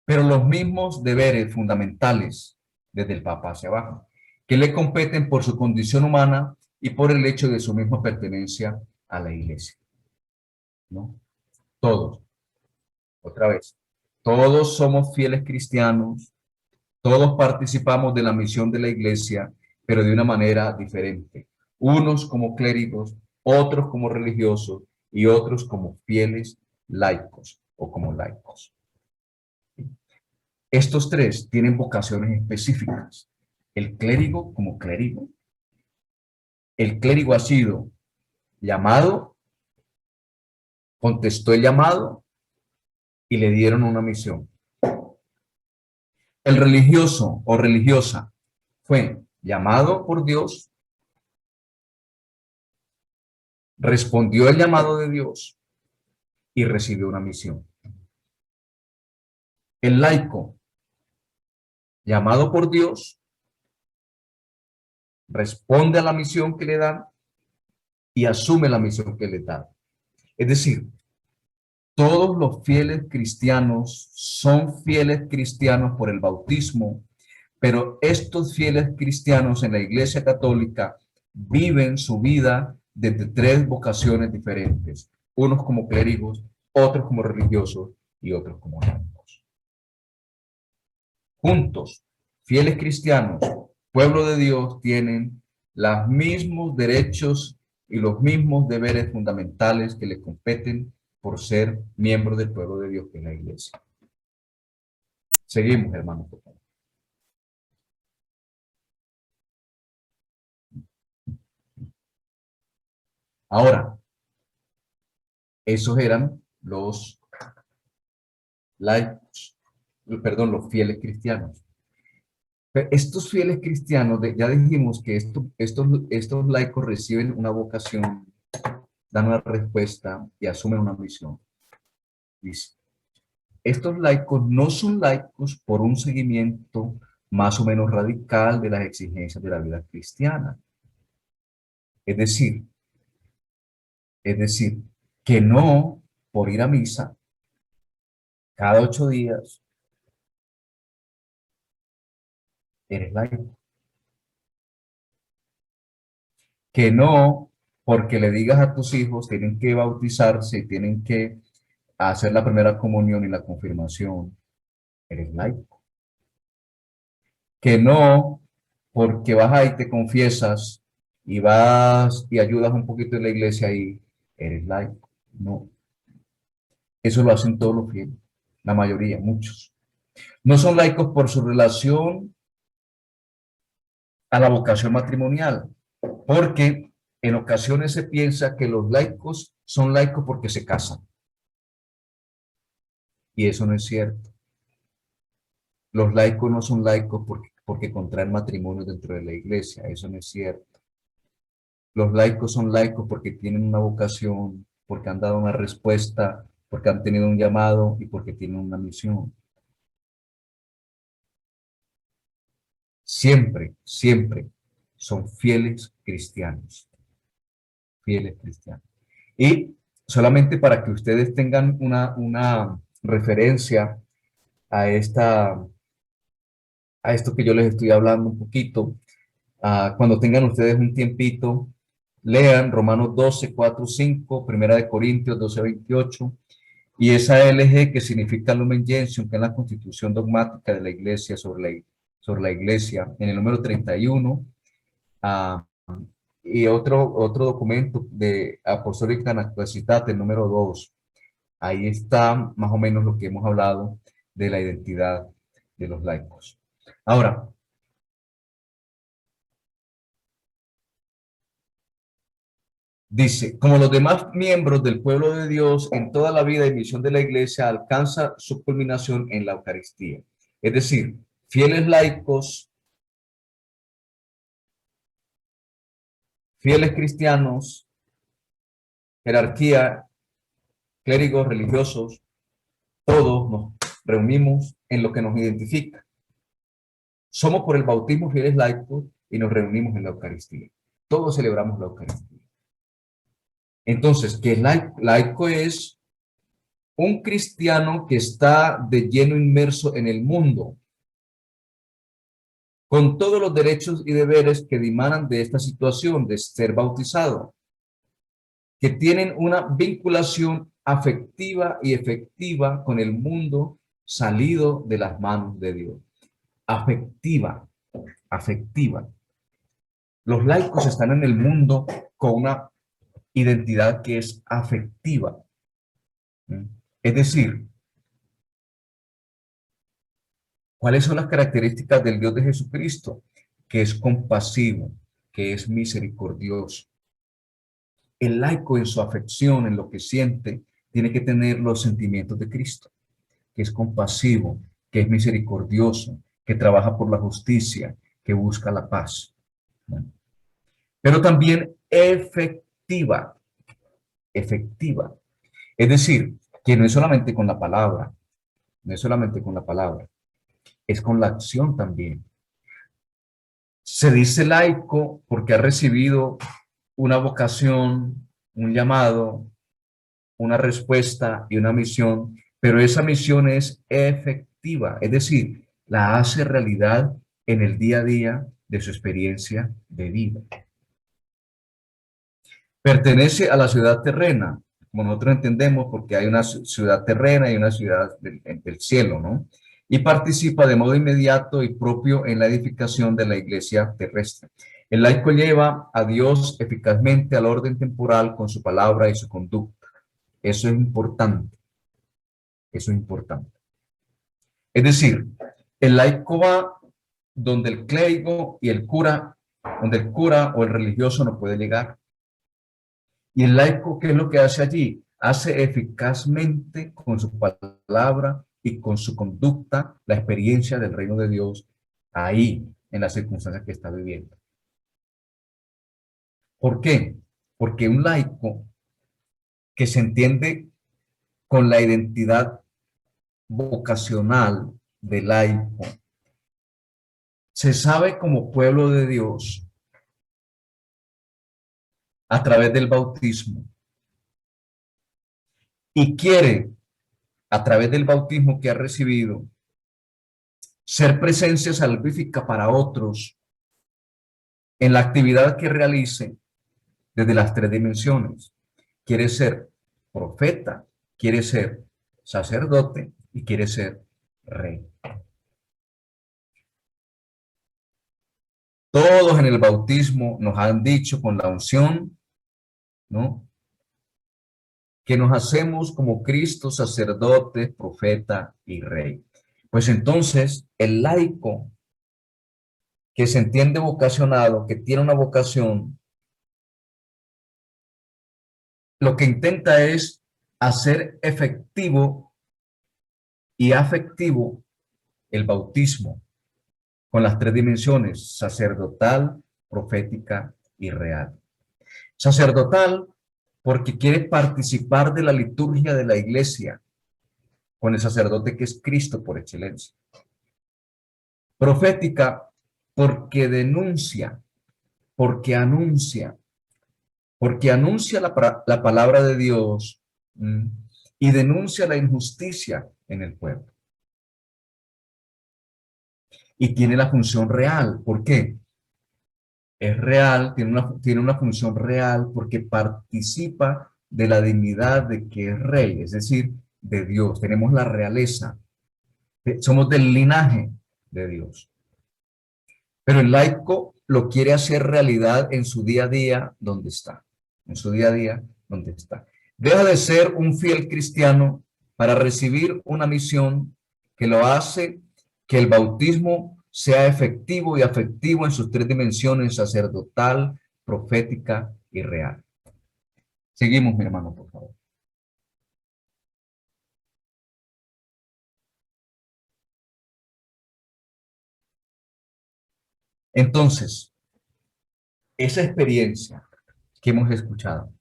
pero los mismos deberes fundamentales desde el Papa hacia abajo, que le competen por su condición humana y por el hecho de su misma pertenencia a la Iglesia. ¿No? Todos. Otra vez. Todos somos fieles cristianos. Todos participamos de la misión de la Iglesia, pero de una manera diferente. Unos como clérigos, otros como religiosos y otros como fieles laicos o como laicos. Estos tres tienen vocaciones específicas. El clérigo como clérigo. El clérigo ha sido llamado contestó el llamado y le dieron una misión. El religioso o religiosa fue llamado por Dios, respondió el llamado de Dios y recibió una misión. El laico, llamado por Dios, responde a la misión que le dan y asume la misión que le dan. Es decir, todos los fieles cristianos son fieles cristianos por el bautismo, pero estos fieles cristianos en la Iglesia Católica viven su vida desde tres vocaciones diferentes, unos como clérigos, otros como religiosos y otros como laicos. Juntos, fieles cristianos, pueblo de Dios, tienen los mismos derechos y los mismos deberes fundamentales que les competen por ser miembros del pueblo de Dios que es la Iglesia. Seguimos, hermanos, por favor. Ahora, esos eran los laicos, perdón, los fieles cristianos. Pero estos fieles cristianos, ya dijimos que estos laicos reciben una vocación, dan una respuesta y asumen una misión. Dice, estos laicos no son laicos por un seguimiento más o menos radical de las exigencias de la vida cristiana. Es decir, que no por ir a misa cada 8 días eres laico. Que no porque le digas a tus hijos tienen que bautizarse y tienen que hacer la primera comunión y la confirmación, eres laico. Que no porque vas ahí, te confiesas y vas y ayudas un poquito en la iglesia y eres laico. No. Eso lo hacen todos los fieles, la mayoría, muchos. No son laicos por su relación a la vocación matrimonial, porque en ocasiones se piensa que los laicos son laicos porque se casan. Y eso no es cierto. Los laicos no son laicos porque contraen matrimonio dentro de la iglesia. Eso no es cierto. Los laicos son laicos porque tienen una vocación, porque han dado una respuesta, porque han tenido un llamado y porque tienen una misión. Siempre, siempre son fieles cristianos. Fieles cristianos. Y solamente para que ustedes tengan una referencia a esto que yo les estoy hablando un poquito, cuando tengan ustedes un tiempito, lean Romanos 12, 4, 5, Primera de Corintios 12, 28, y esa LG que significa Lumen Gentium, que es la constitución dogmática de la iglesia sobre la iglesia, en el número 31, y otro documento de Apostólica Anactuositate, el número 2. Ahí está más o menos lo que hemos hablado de la identidad de los laicos. Ahora, dice, como los demás miembros del pueblo de Dios, en toda la vida y misión de la iglesia alcanza su culminación en la Eucaristía. Es decir, fieles laicos, fieles cristianos, jerarquía, clérigos, religiosos, todos nos reunimos en lo que nos identifica. Somos por el bautismo fieles laicos y nos reunimos en la Eucaristía. Todos celebramos la Eucaristía. Entonces, ¿qué laico es? Un cristiano que está de lleno inmerso en el mundo, con todos los derechos y deberes que dimanan de esta situación de ser bautizado, que tienen una vinculación afectiva y efectiva con el mundo salido de las manos de Dios. Afectiva. Los laicos están en el mundo con una identidad que es afectiva. Es decir, ¿cuáles son las características del Dios de Jesucristo? Que es compasivo, que es misericordioso. El laico en su afección, en lo que siente, tiene que tener los sentimientos de Cristo, que es compasivo, que es misericordioso, que trabaja por la justicia, que busca la paz. Bueno, pero también efectiva, efectiva. Es decir, que no es solamente con la palabra, no es solamente con la palabra, es con la acción también. Se dice laico porque ha recibido una vocación, un llamado, una respuesta y una misión, pero esa misión es efectiva, es decir, la hace realidad en el día a día de su experiencia de vida. Pertenece a la ciudad terrena, como nosotros entendemos, porque hay una ciudad terrena y una ciudad del cielo, ¿no? Y participa de modo inmediato y propio en la edificación de la iglesia terrestre. El laico lleva a Dios eficazmente al orden temporal con su palabra y su conducta. Eso es importante. Eso es importante. Es decir, el laico va donde el clérigo y el cura, donde el cura o el religioso no puede llegar. Y el laico, ¿qué es lo que hace allí? Hace eficazmente con su palabra y con su conducta la experiencia del reino de Dios ahí, en las circunstancias que está viviendo. ¿Por qué? Porque un laico que se entiende con la identidad vocacional del laico, se sabe como pueblo de Dios a través del bautismo y quiere, a través del bautismo que ha recibido, ser presencia salvífica para otros en la actividad que realice desde las tres dimensiones. Quiere ser profeta, quiere ser sacerdote y quiere ser rey. Todos en el bautismo nos han dicho con la unción, ¿no?, que nos hacemos como Cristo, sacerdote, profeta y rey. Pues entonces, el laico que se entiende vocacionado, que tiene una vocación, lo que intenta es hacer efectivo y afectivo el bautismo con las tres dimensiones: sacerdotal, profética y real. Sacerdotal, porque quiere participar de la liturgia de la iglesia con el sacerdote que es Cristo por excelencia. Profética, porque denuncia, porque anuncia la palabra de Dios y denuncia la injusticia en el pueblo. Y tiene la función real. ¿Por qué? Es real, tiene una función real porque participa de la dignidad de que es rey, es decir, de Dios. Tenemos la realeza, somos del linaje de Dios. Pero el laico lo quiere hacer realidad en su día a día donde está. En su día a día donde está. Deja de ser un fiel cristiano para recibir una misión que lo hace que el bautismo sea efectivo y afectivo en sus tres dimensiones: sacerdotal, profética y real. Seguimos, mi hermano, por favor. Entonces, esa experiencia que hemos escuchado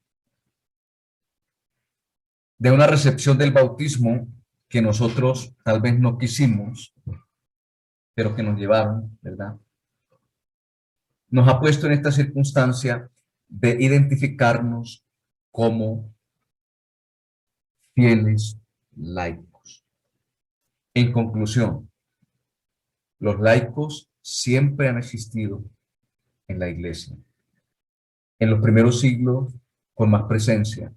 de una recepción del bautismo que nosotros tal vez no quisimos, pero que nos llevaron, ¿verdad?, nos ha puesto en esta circunstancia de identificarnos como fieles laicos. En conclusión, los laicos siempre han existido en la iglesia. En los primeros siglos, con más presencia,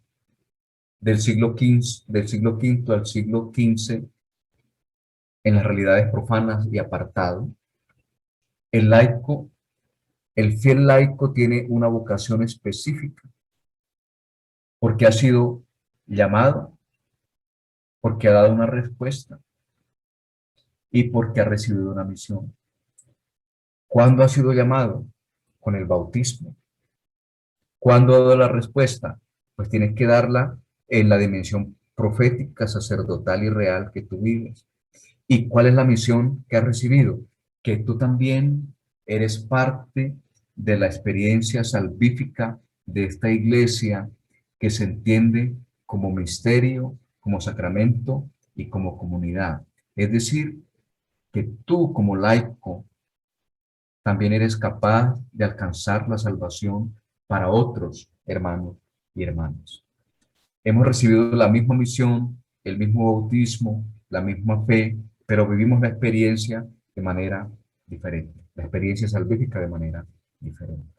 del siglo V al siglo XV, en las realidades profanas y apartado, el laico, el fiel laico tiene una vocación específica, porque ha sido llamado, porque ha dado una respuesta y porque ha recibido una misión. ¿Cuándo ha sido llamado? Con el bautismo. ¿Cuándo ha dado la respuesta? Pues tienes que darla en la dimensión profética, sacerdotal y real que tú vives. ¿Y cuál es la misión que has recibido? Que tú también eres parte de la experiencia salvífica de esta iglesia que se entiende como misterio, como sacramento y como comunidad. Es decir, que tú como laico también eres capaz de alcanzar la salvación para otros hermanos y hermanas. Hemos recibido la misma misión, el mismo bautismo, la misma fe, pero vivimos la experiencia de manera diferente, la experiencia salvífica de manera diferente.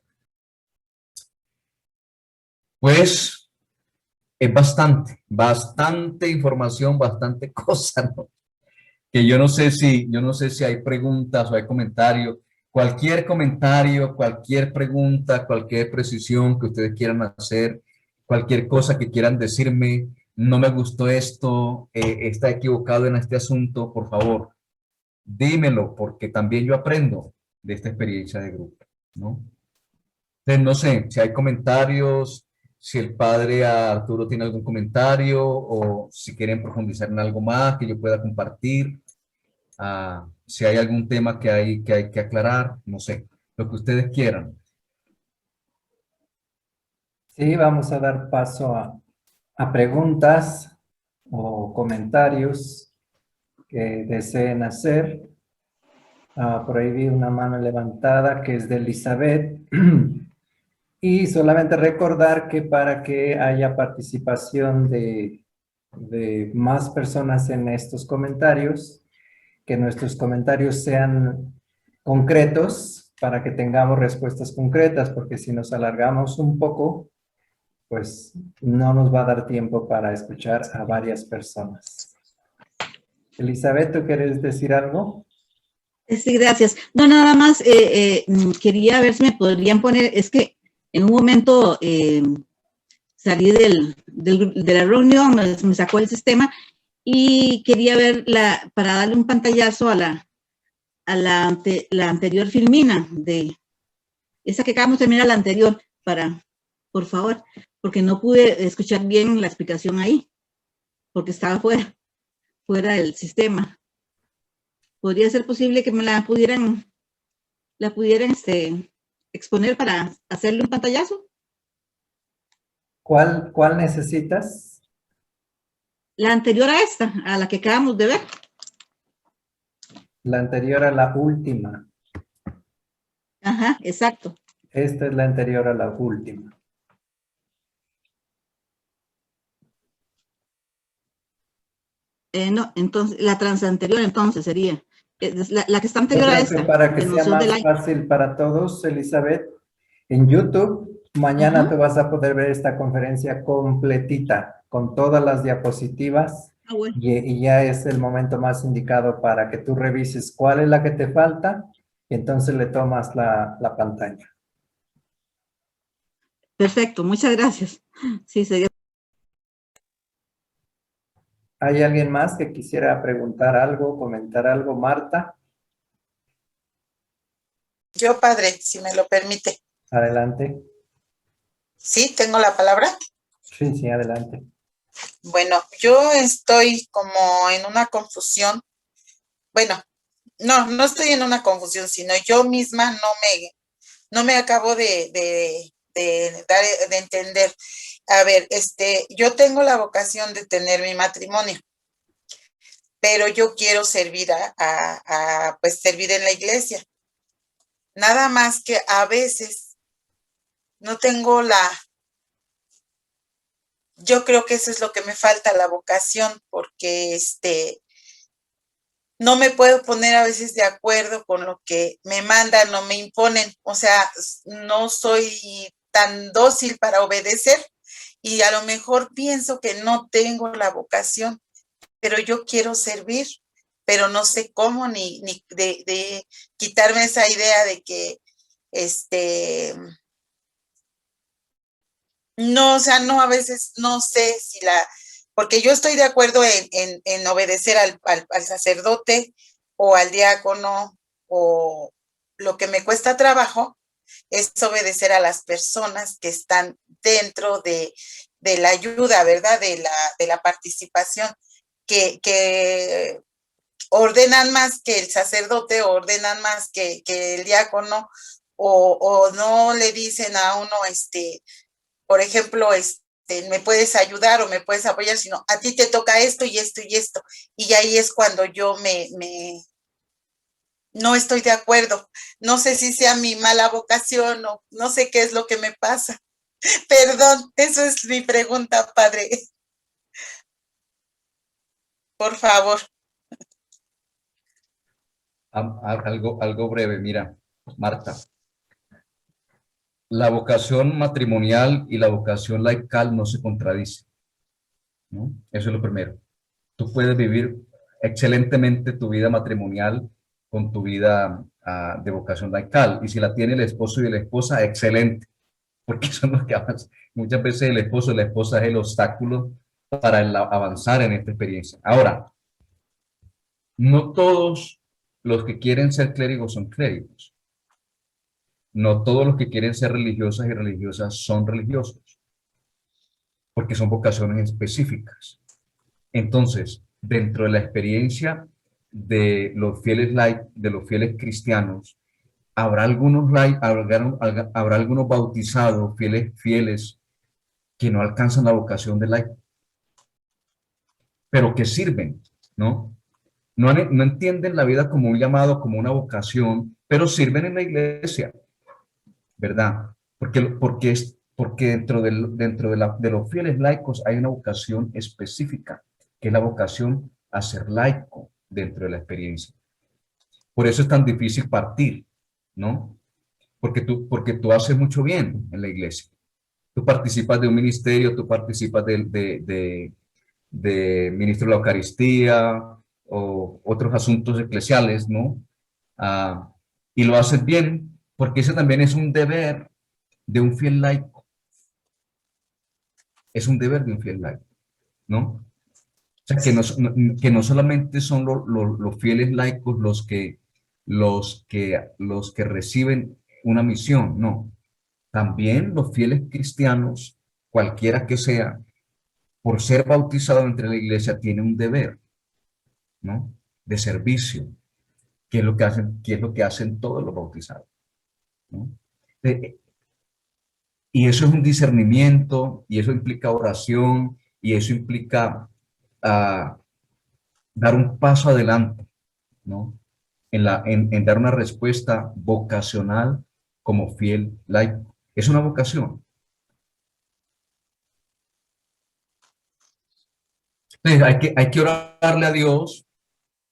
Pues es bastante información, bastante cosa, ¿no? Que yo no sé si hay preguntas o hay comentarios. Cualquier comentario, cualquier pregunta, cualquier precisión que ustedes quieran hacer, cualquier cosa que quieran decirme, no me gustó esto, está equivocado en este asunto, por favor, dímelo, porque también yo aprendo de esta experiencia de grupo, ¿no? Entonces, no sé si hay comentarios, si el padre Arturo tiene algún comentario o si quieren profundizar en algo más que yo pueda compartir. Si hay algún tema que hay que aclarar, no sé, lo que ustedes quieran. Sí, vamos a dar paso a preguntas o comentarios que deseen hacer. Por ahí vi una mano levantada que es de Elizabeth. Y solamente recordar que para que haya participación de más personas en estos comentarios, que nuestros comentarios sean concretos para que tengamos respuestas concretas, porque si nos alargamos un poco, pues no nos va a dar tiempo para escuchar a varias personas. Elizabeth, ¿tú quieres decir algo? Sí, gracias. No, nada más quería ver si me podrían poner, es que en un momento salí de la reunión, me sacó el sistema y quería ver para darle un pantallazo a la anterior filmina, de esa que acabamos de mirar, la anterior, por favor, porque no pude escuchar bien la explicación ahí, porque estaba fuera del sistema. ¿Podría ser posible que me la pudieran exponer para hacerle un pantallazo? ¿Cuál necesitas? La anterior a esta, a la que acabamos de ver. La anterior a la última. Ajá, exacto. Esta es la anterior a la última. No, entonces, la transanterior entonces sería. La que está Yo anterior a creo que esta, para que de sea noción de más like. fácil para todos, Elizabeth, en YouTube, mañana Ajá. tú vas a poder ver esta conferencia completita, con todas las diapositivas, Ah, bueno. y ya es el momento más indicado para que tú revises cuál es la que te falta, y entonces le tomas la pantalla. Perfecto, muchas gracias. Sí, sería. ¿Hay alguien más que quisiera preguntar algo, comentar algo? Marta, Yo, padre, si me lo permite. adelante. ¿Sí? ¿Tengo la palabra? Sí, sí, adelante. Bueno, yo estoy como en una confusión. Bueno, no estoy en una confusión, sino yo misma no me acabo de entender. A ver, yo tengo la vocación de tener mi matrimonio, pero yo quiero servir pues servir en la iglesia. Nada más que a veces no tengo yo creo que eso es lo que me falta, la vocación, porque no me puedo poner a veces de acuerdo con lo que me mandan o me imponen. O sea, no soy tan dócil para obedecer y a lo mejor pienso que no tengo la vocación, pero yo quiero servir, pero no sé cómo ni de quitarme esa idea de que no, o sea, no, a veces no sé si porque yo estoy de acuerdo en obedecer al sacerdote o al diácono, o lo que me cuesta trabajo es obedecer a las personas que están dentro la ayuda, ¿verdad? De la participación, que ordenan más que el sacerdote, ordenan más que el diácono, o no le dicen a uno, por ejemplo, me puedes ayudar o me puedes apoyar, sino a ti te toca esto y esto y esto. Y ahí es cuando yo no estoy de acuerdo. No sé si sea mi mala vocación o no sé qué es lo que me pasa. Perdón, eso es mi pregunta, padre. Por favor. Algo breve, mira, Marta. La vocación matrimonial y la vocación laical no se contradicen, ¿no? Eso es lo primero. Tú puedes vivir excelentemente tu vida matrimonial con tu vida de vocación laical. Y si la tiene el esposo y la esposa, excelente, porque son los que avanzan. Muchas veces el esposo y la esposa es el obstáculo para avanzar en esta experiencia. Ahora, no todos los que quieren ser clérigos son clérigos. No todos los que quieren ser religiosas y religiosas son religiosos, porque son vocaciones específicas. Entonces, dentro de la experiencia de los fieles cristianos, habrá habrá algunos bautizados, fieles que no alcanzan la vocación de laico, pero que sirven, ¿no? No entienden la vida como un llamado, como una vocación, pero sirven en la iglesia, ¿verdad? Porque dentro de los fieles laicos hay una vocación específica, que es la vocación a ser laico dentro de la experiencia. Por eso es tan difícil partir, ¿no? Porque tú haces mucho bien en la iglesia. Tú participas de un ministerio, tú participas de ministro de la Eucaristía o otros asuntos eclesiales, ¿no? Y lo haces bien, porque ese también es un deber de un fiel laico. Es un deber de un fiel laico, ¿no? O sea, que no solamente son los fieles laicos los que reciben una misión, no. También los fieles cristianos, cualquiera que sea, por ser bautizado entre la iglesia, tiene un deber, ¿no? De servicio, que es lo que hacen todos los bautizados, ¿no? Y eso es un discernimiento, y eso implica oración, y eso implica dar un paso adelante, ¿no? En dar una respuesta vocacional como fiel laico. Es una vocación. Entonces, hay que orarle a Dios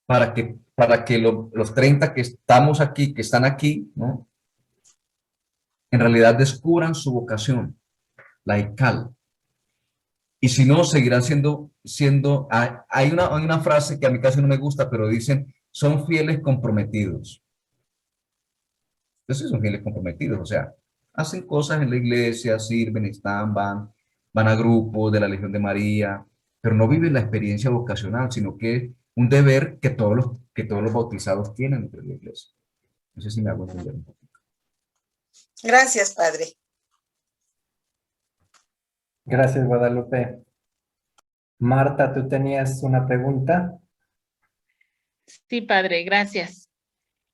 para que los 30 que estamos aquí, que están aquí, ¿no? En realidad descubran su vocación laical. Y si no, seguirán siendo hay una frase que a mí casi no me gusta, pero dicen, son fieles comprometidos. Entonces son fieles comprometidos, o sea, hacen cosas en la iglesia, sirven, van a grupos de la Legión de María, pero no viven la experiencia vocacional, sino que es un deber que todos los bautizados tienen dentro de la iglesia. No sé si me hago entender un poquito. Gracias, padre. Gracias, Guadalupe. Marta, ¿tú tenías una pregunta? Sí, padre, gracias.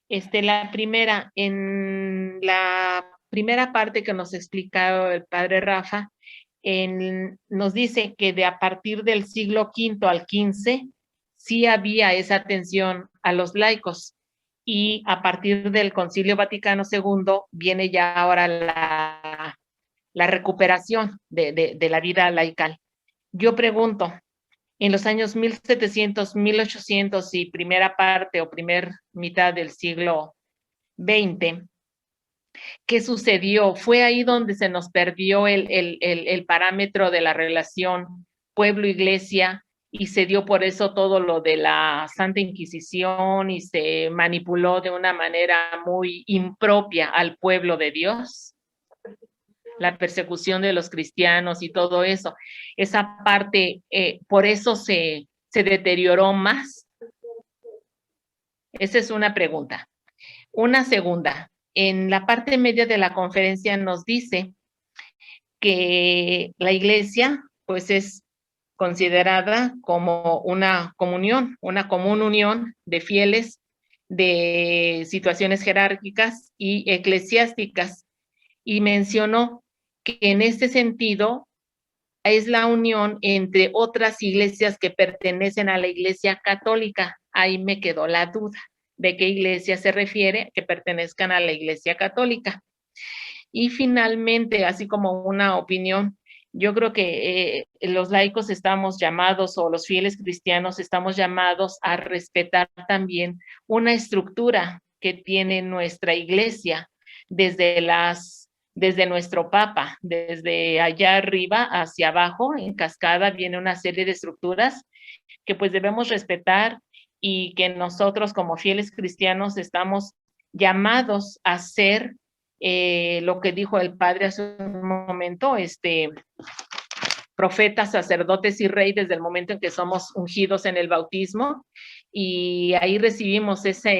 La primera, en la primera parte que nos explicaba el padre Rafa, nos dice que de a partir del siglo V al XV sí había esa atención a los laicos, y a partir del Concilio Vaticano II viene ya ahora la recuperación de la vida laical. Yo pregunto, en los años 1700, 1800 y primera parte o primer mitad del siglo XX, ¿qué sucedió? Fue ahí donde se nos perdió el parámetro de la relación pueblo-iglesia, y se dio por eso todo lo de la Santa Inquisición y se manipuló de una manera muy impropia al pueblo de Dios, la persecución de los cristianos y todo eso. Esa parte, por eso se deterioró más. Esa es una pregunta. Una segunda, en la parte media de la conferencia nos dice que la iglesia pues es considerada como una comunión, una común unión de fieles de situaciones jerárquicas y eclesiásticas. Y mencionó que en este sentido es la unión entre otras iglesias que pertenecen a la Iglesia Católica. Ahí me quedó la duda de qué iglesia se refiere que pertenezcan a la Iglesia Católica. Y finalmente, así como una opinión, yo creo que los laicos estamos llamados, o los fieles cristianos estamos llamados a respetar también una estructura que tiene nuestra iglesia desde nuestro Papa, desde allá arriba hacia abajo, en cascada, viene una serie de estructuras que pues debemos respetar y que nosotros como fieles cristianos estamos llamados a ser lo que dijo el padre hace un momento, profetas, sacerdotes y rey desde el momento en que somos ungidos en el bautismo, y ahí recibimos esa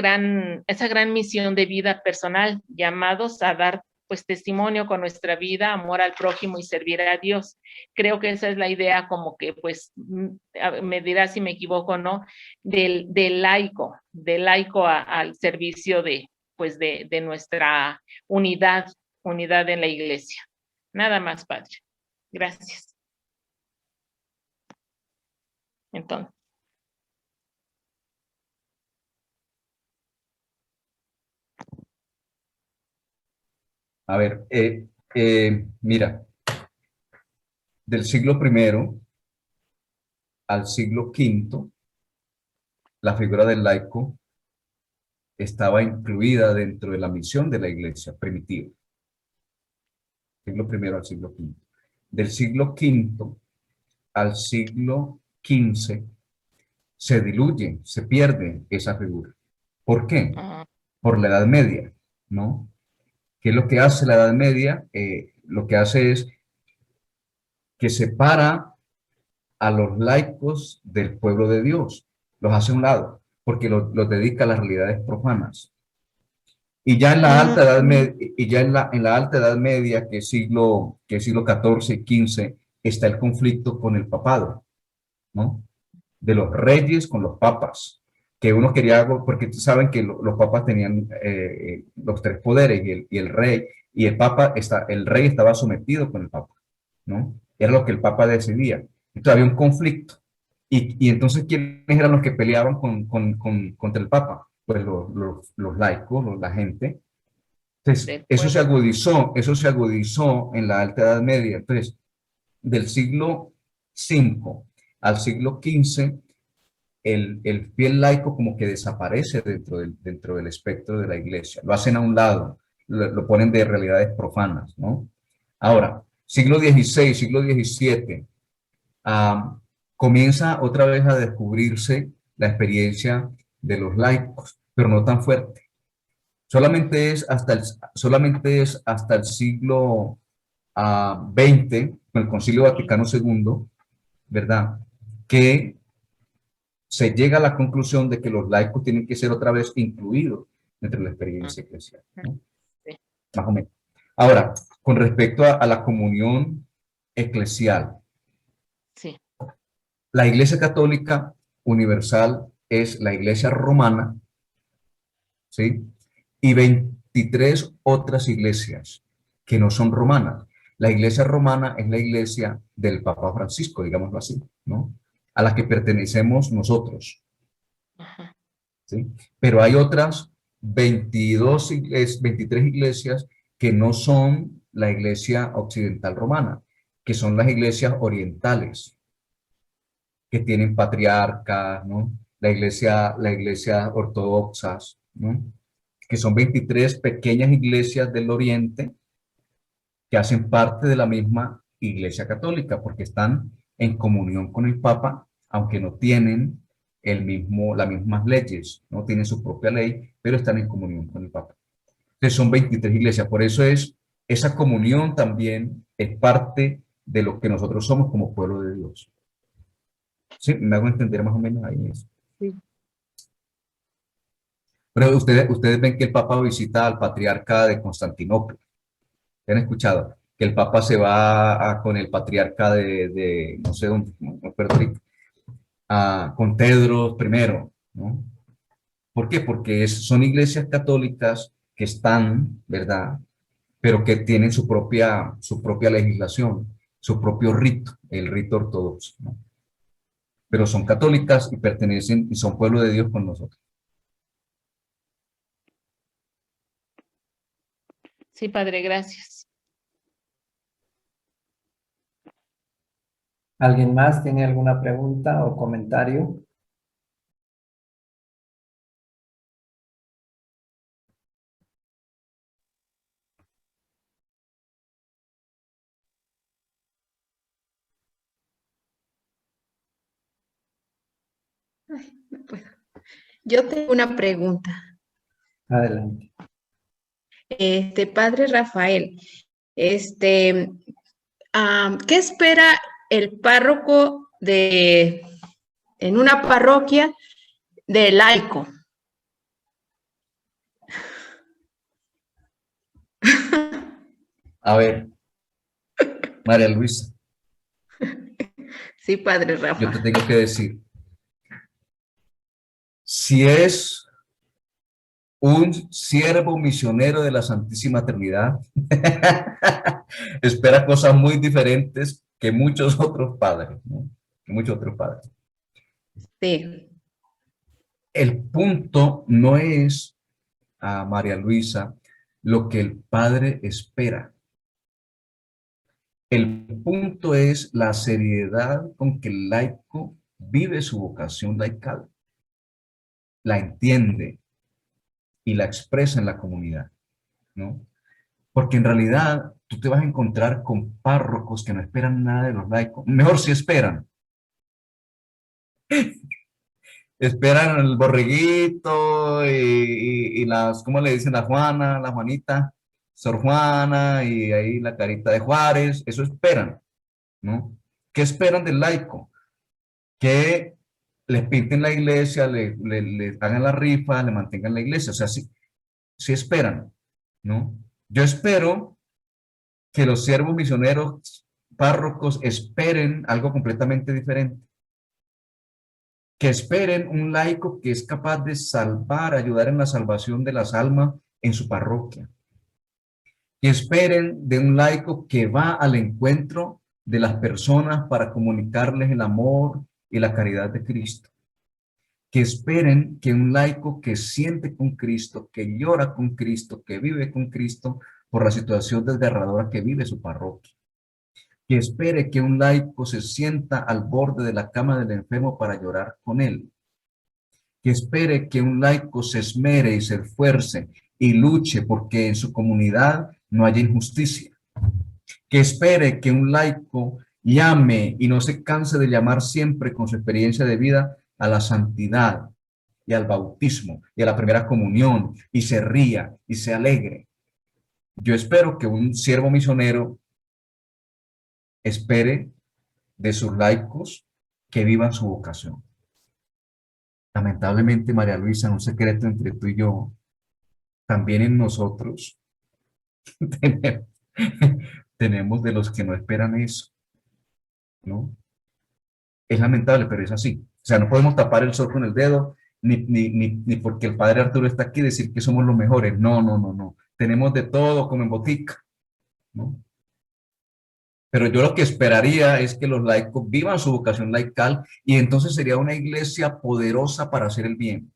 gran misión de vida personal, llamados a dar pues testimonio con nuestra vida, amor al prójimo y servir a Dios. Creo que esa es la idea, como que pues me dirá si me equivoco o no, del laico al servicio de nuestra unidad en la iglesia. Nada más, padre. Gracias. Entonces. A ver, mira, del siglo I al siglo V, la figura del laico estaba incluida dentro de la misión de la iglesia primitiva. Siglo I al siglo V. Del siglo V al siglo XV se diluye, se pierde esa figura. ¿Por qué? Por la Edad Media, ¿no? ¿Qué es lo que hace la Edad Media? Lo que hace es que separa a los laicos del pueblo de Dios, los hace a un lado, porque los dedica a las realidades profanas. Y ya en la alta edad media, en la alta edad media, que es siglo XIV y XV, está el conflicto con el papado, ¿no? De los reyes con los papas, que uno quería algo, porque saben que los papas tenían los tres poderes, y el rey, y el rey estaba sometido con el papa, ¿no? Era lo que el papa decidía. Entonces había un conflicto. Y entonces, ¿quiénes eran los que peleaban contra el papa? Pues los laicos, la gente. Entonces, eso se agudizó en la Alta Edad Media. Entonces, del siglo V al siglo XV, el fiel laico como que desaparece dentro del espectro de la iglesia. Lo hacen a un lado, lo ponen de realidades profanas, ¿no? Ahora, siglo XVI, siglo XVII, comienza otra vez a descubrirse la experiencia de los laicos, pero no tan fuerte. Solamente es hasta el siglo XX, con el Concilio Vaticano II, ¿verdad?, que se llega a la conclusión de que los laicos tienen que ser otra vez incluidos dentro de la experiencia eclesial, ¿no? Sí. Más o menos. Ahora, con respecto a la comunión eclesial, Sí. la Iglesia Católica Universal es la Iglesia Romana, ¿sí? Y 23 otras iglesias que no son romanas. La Iglesia Romana es la iglesia del Papa Francisco, digámoslo así, ¿no? A la que pertenecemos nosotros. Ajá. ¿Sí? Pero hay otras 23 iglesias que no son la Iglesia Occidental Romana, que son las iglesias orientales, que tienen patriarcas, ¿no? La iglesia ortodoxas, ¿no? Que son 23 pequeñas iglesias del oriente que hacen parte de la misma Iglesia Católica, porque están en comunión con el Papa, aunque no tienen las mismas leyes, no tienen su propia ley, pero están en comunión con el Papa. Entonces son 23 iglesias, por eso esa comunión también es parte de lo que nosotros somos como pueblo de Dios. ¿Sí? ¿Me hago entender más o menos ahí eso? Sí. Pero ustedes ven que el Papa visita al patriarca de Constantinopla. ¿Han escuchado? que el Papa se va con el patriarca de no sé dónde, no me acuerdo ahorita, con Tedros primero, ¿no? ¿Por qué? Porque son iglesias católicas que están, ¿verdad? Pero que tienen su propia legislación, su propio rito, el rito ortodoxo, ¿no? Pero son católicas y pertenecen y son pueblo de Dios con nosotros. Sí, padre, gracias. ¿Alguien más tiene alguna pregunta o comentario? No puedo. Yo tengo una pregunta. Adelante. Padre Rafael, ¿qué espera el párroco en una parroquia de laico? A ver, María Luisa, Sí, Padre yo te Rafa. tengo que decir, si es un siervo misionero de la Santísima Trinidad, espera cosas muy diferentes que muchos otros padres, ¿no? Que muchos otros padres. Sí, El punto no es, a María Luisa, lo que el padre espera. El punto es la seriedad con que el laico vive su vocación laical, la entiende y la expresa en la comunidad, ¿no? Porque en realidad tú te vas a encontrar con párrocos que no esperan nada de los laicos. Mejor si esperan. Esperan el borreguito y las, ¿cómo le dicen? La Juana, la Juanita, Sor Juana y ahí la carita de Juárez. Eso esperan, ¿no? ¿Qué esperan del laico? Que les pinten la iglesia, le hagan la rifa, le mantengan la iglesia. O sea, sí esperan, ¿no? Yo espero que los siervos misioneros párrocos esperen algo completamente diferente. Que esperen un laico que es capaz de salvar, ayudar en la salvación de las almas en su parroquia. Que esperen de un laico que va al encuentro de las personas para comunicarles el amor y la caridad de Cristo. Que esperen que un laico que siente con Cristo, que llora con Cristo, que vive con Cristo por la situación desgarradora que vive su parroquia. Que espere que un laico se sienta al borde de la cama del enfermo para llorar con él. Que espere que un laico se esmere y se esfuerce y luche porque en su comunidad no haya injusticia. Que espere que un laico llame y no se canse de llamar siempre con su experiencia de vida a la santidad y al bautismo y a la primera comunión y se ría y se alegre. Yo espero que un siervo misionero espere de sus laicos que vivan su vocación. Lamentablemente, María Luisa, un secreto entre tú y yo, también en nosotros tenemos de los que no esperan eso, ¿no? Es lamentable, pero es así. O sea, no podemos tapar el sol con el dedo, ni porque el padre Arturo está aquí decir que somos los mejores. No, no, no, no. Tenemos de todo como en botica, ¿no? Pero yo lo que esperaría es que los laicos vivan su vocación laical y entonces sería una iglesia poderosa para hacer el bien.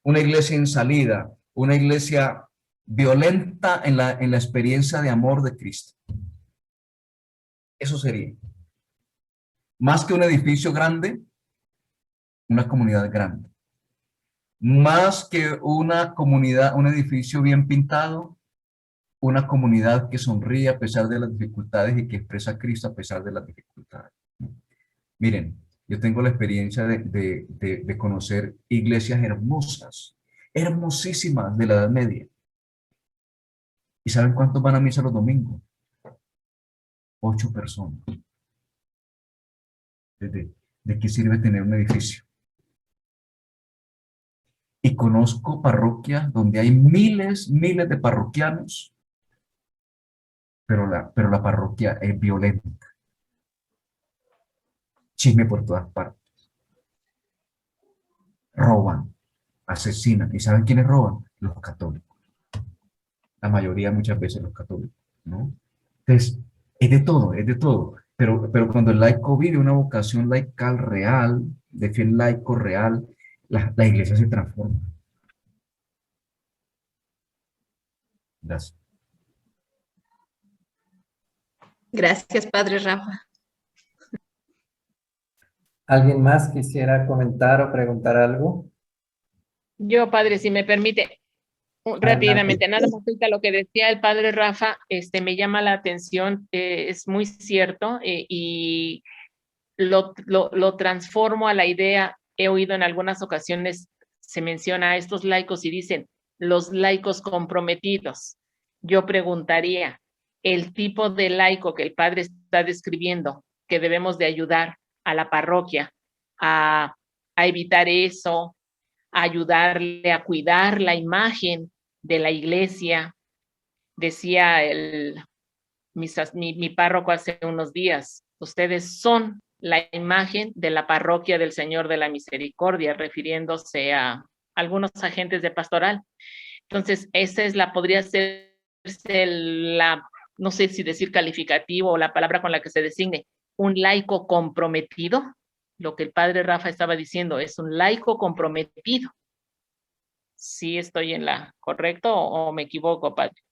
Una iglesia en salida, una iglesia violenta en la experiencia de amor de Cristo. Eso sería. Más que un edificio grande, una comunidad grande. Más que una comunidad, un edificio bien pintado, una comunidad que sonríe a pesar de las dificultades y que expresa a Cristo a pesar de las dificultades. Miren, yo tengo la experiencia de conocer iglesias hermosas, hermosísimas de la Edad Media. ¿Y saben cuántos van a misa los domingos? 8 personas. ¿De qué sirve tener un edificio? Y conozco parroquias donde hay miles de parroquianos pero la parroquia es violenta. Chisme por todas partes. Roban, asesinan. ¿Y saben quiénes roban? Los católicos. La mayoría muchas veces los católicos, ¿no? Entonces, es de todo, es de todo. Pero cuando el laico vive una vocación laical real, de fiel laico real, la iglesia se transforma. Gracias. Gracias, Padre Rafa. ¿Alguien más quisiera comentar o preguntar algo? Yo, padre, si me permite, rápidamente, nada más ahorita lo que decía el padre Rafa, me llama la atención, es muy cierto, y lo transformo a la idea, he oído en algunas ocasiones, se menciona a estos laicos y dicen, los laicos comprometidos. Yo preguntaría, el tipo de laico que el padre está describiendo, que debemos de ayudar a la parroquia a evitar eso, a ayudarle a cuidar la imagen de la iglesia. Decía mi párroco hace unos días, ustedes son la imagen de la parroquia del Señor de la Misericordia, refiriéndose a algunos agentes de pastoral. Entonces, podría ser no sé si decir calificativo o la palabra con la que se designe, un laico comprometido. Lo que el padre Rafa estaba diciendo es un laico comprometido. ¿Sí estoy en la correcto o me equivoco, padre?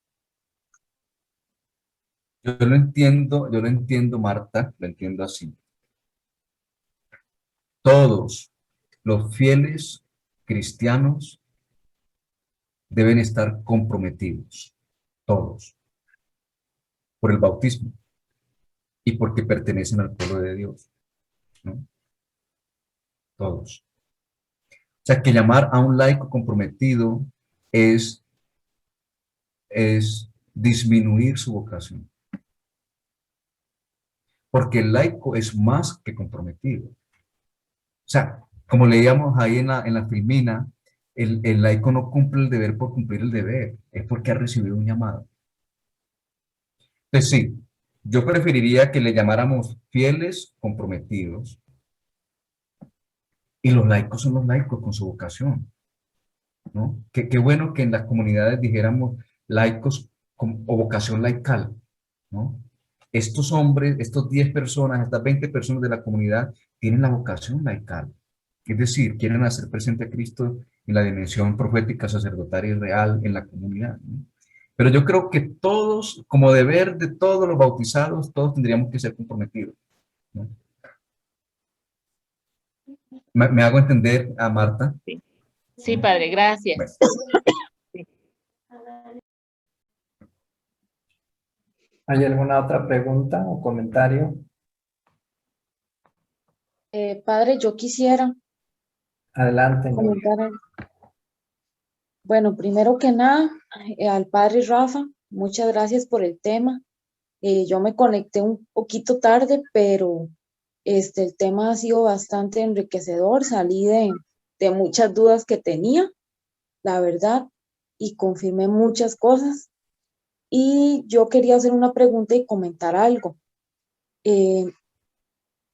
Yo lo entiendo, Marta, lo entiendo así. Todos los fieles cristianos deben estar comprometidos, todos, por el bautismo y porque pertenecen al pueblo de Dios, ¿no? Todos. O sea, que llamar a un laico comprometido es disminuir su vocación. Porque el laico es más que comprometido. O sea, como leíamos ahí en la filmina, el laico no cumple el deber por cumplir el deber, es porque ha recibido un llamado. Entonces sí, yo preferiría que le llamáramos fieles comprometidos, y los laicos son los laicos con su vocación, ¿no? Qué bueno que en las comunidades dijéramos laicos o vocación laical, ¿no? Estos hombres, estos 10 personas, estas 20 personas de la comunidad tienen la vocación laical. Es decir, quieren hacer presente a Cristo en la dimensión profética, sacerdotal y real en la comunidad, ¿no? Pero yo creo que todos, como deber de todos los bautizados, todos tendríamos que ser comprometidos, ¿no? ¿Me hago entender a Marta? Sí, padre, gracias. ¿Hay alguna otra pregunta o comentario? Padre, yo quisiera Adelante, Noel. comentar algo. Bueno, primero que nada, al padre Rafa, muchas gracias por el tema. Yo me conecté un poquito tarde, pero el tema ha sido bastante enriquecedor. Salí de muchas dudas que tenía, la verdad, y confirmé muchas cosas. Y yo quería hacer una pregunta y comentar algo.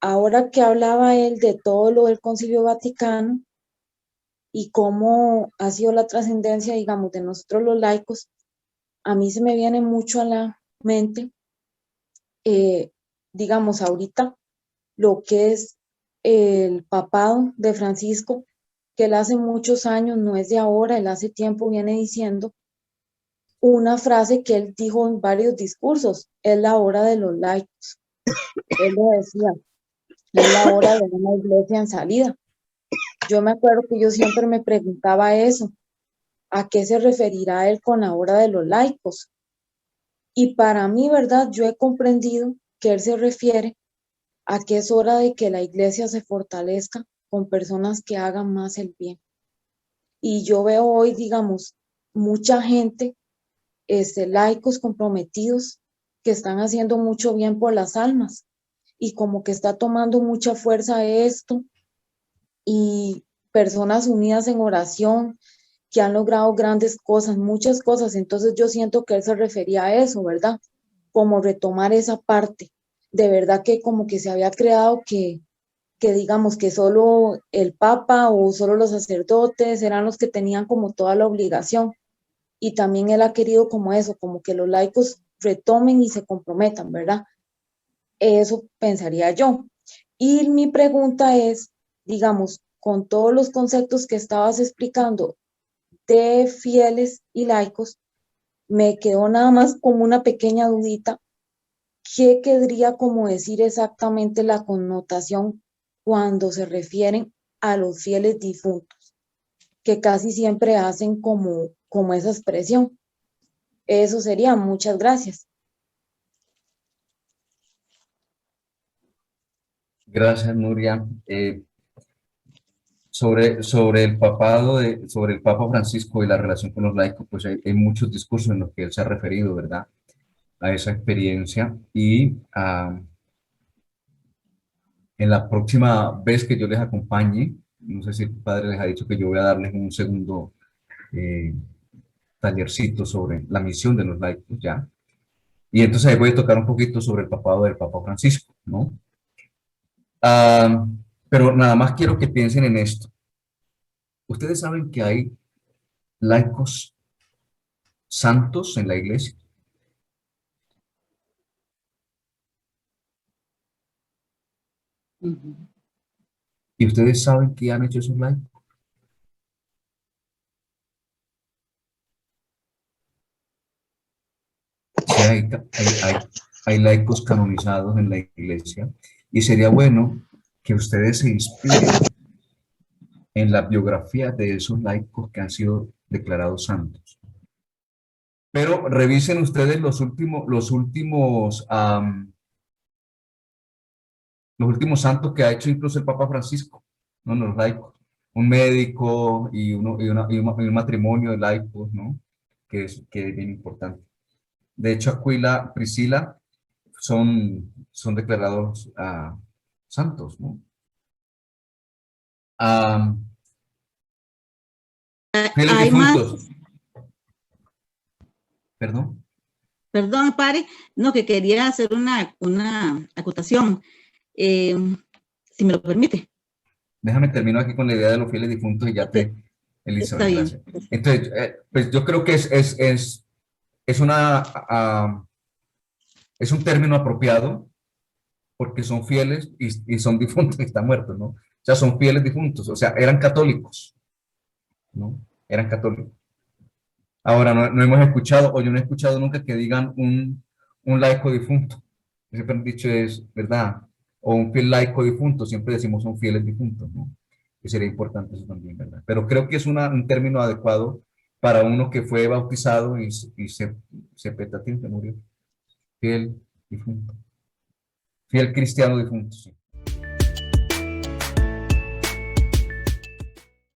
Ahora que hablaba él de todo lo del Concilio Vaticano y cómo ha sido la trascendencia, digamos, de nosotros los laicos, a mí se me viene mucho a la mente, digamos, ahorita, lo que es el papado de Francisco, que él hace muchos años, no es de ahora, él hace tiempo viene diciendo una frase que él dijo en varios discursos: es la hora de los laicos. Él lo decía, es la hora de una iglesia en salida. Yo me acuerdo que yo siempre me preguntaba eso, ¿a qué se referirá él con la hora de los laicos? Y para mí, ¿verdad? Yo he comprendido que él se refiere a que es hora de que la iglesia se fortalezca con personas que hagan más el bien. Y yo veo hoy, digamos, mucha gente, laicos comprometidos, que están haciendo mucho bien por las almas, y como que está tomando mucha fuerza esto, y personas unidas en oración que han logrado grandes cosas, muchas cosas. Entonces yo siento que él se refería a eso, ¿verdad? como retomar esa parte. De verdad que como que se había creado que digamos que solo el Papa o solo los sacerdotes eran los que tenían como toda la obligación. Y también él ha querido como eso, como que los laicos retomen y se comprometan, ¿verdad? Eso pensaría yo. Y mi pregunta es, digamos, con todos los conceptos que estabas explicando de fieles y laicos, me quedó nada más como una pequeña dudita. ¿Qué querría como decir exactamente la connotación cuando se refieren a los fieles difuntos? Que casi siempre hacen como esa expresión. Eso sería, muchas gracias. Gracias, Nuria. Sobre el papado, sobre el Papa Francisco y la relación con los laicos, pues hay muchos discursos en los que él se ha referido, ¿verdad? A esa experiencia. Y en la próxima vez que yo les acompañe, no sé si el padre les ha dicho que yo voy a darles un segundo eh, tallercito sobre la misión de los laicos, ¿ya? Y entonces ahí voy a tocar un poquito sobre el papado del Papa Francisco, ¿no? Ah, pero nada más quiero que piensen en esto. Ustedes saben que hay laicos santos en la iglesia. Y ustedes saben qué han hecho esos laicos. Sí, hay laicos canonizados en la iglesia. Y sería bueno que ustedes se inspiren en la biografía de esos laicos que han sido declarados santos. Pero revisen ustedes los últimos santos que ha hecho incluso el Papa Francisco, ¿no? Los laicos. Un médico y un matrimonio de laicos, ¿no? Que es bien importante. De hecho, Aquila, Priscila son declarados santos, ¿no? Fieles Hay más, difuntos. Perdón. perdón, padre, no, que quería hacer una acotación, si me lo permite. Déjame terminar aquí con la idea de los fieles difuntos y ya Ok, te, está Elizabeth, bien. gracias. Entonces, pues yo creo que es un término apropiado porque son fieles y son difuntos y están muertos, ¿no? O sea, son fieles difuntos, o sea, eran católicos, ¿no? Eran católicos. Ahora, no hemos escuchado, o yo no he escuchado nunca que digan un laico difunto. Siempre han dicho es, ¿verdad? O un fiel laico difunto, siempre decimos son fieles difuntos, ¿no? Que sería importante eso también, ¿verdad? Pero creo que es un término adecuado para uno que fue bautizado y se petatín, se murió. Fiel difunto. Fiel cristiano difunto, sí.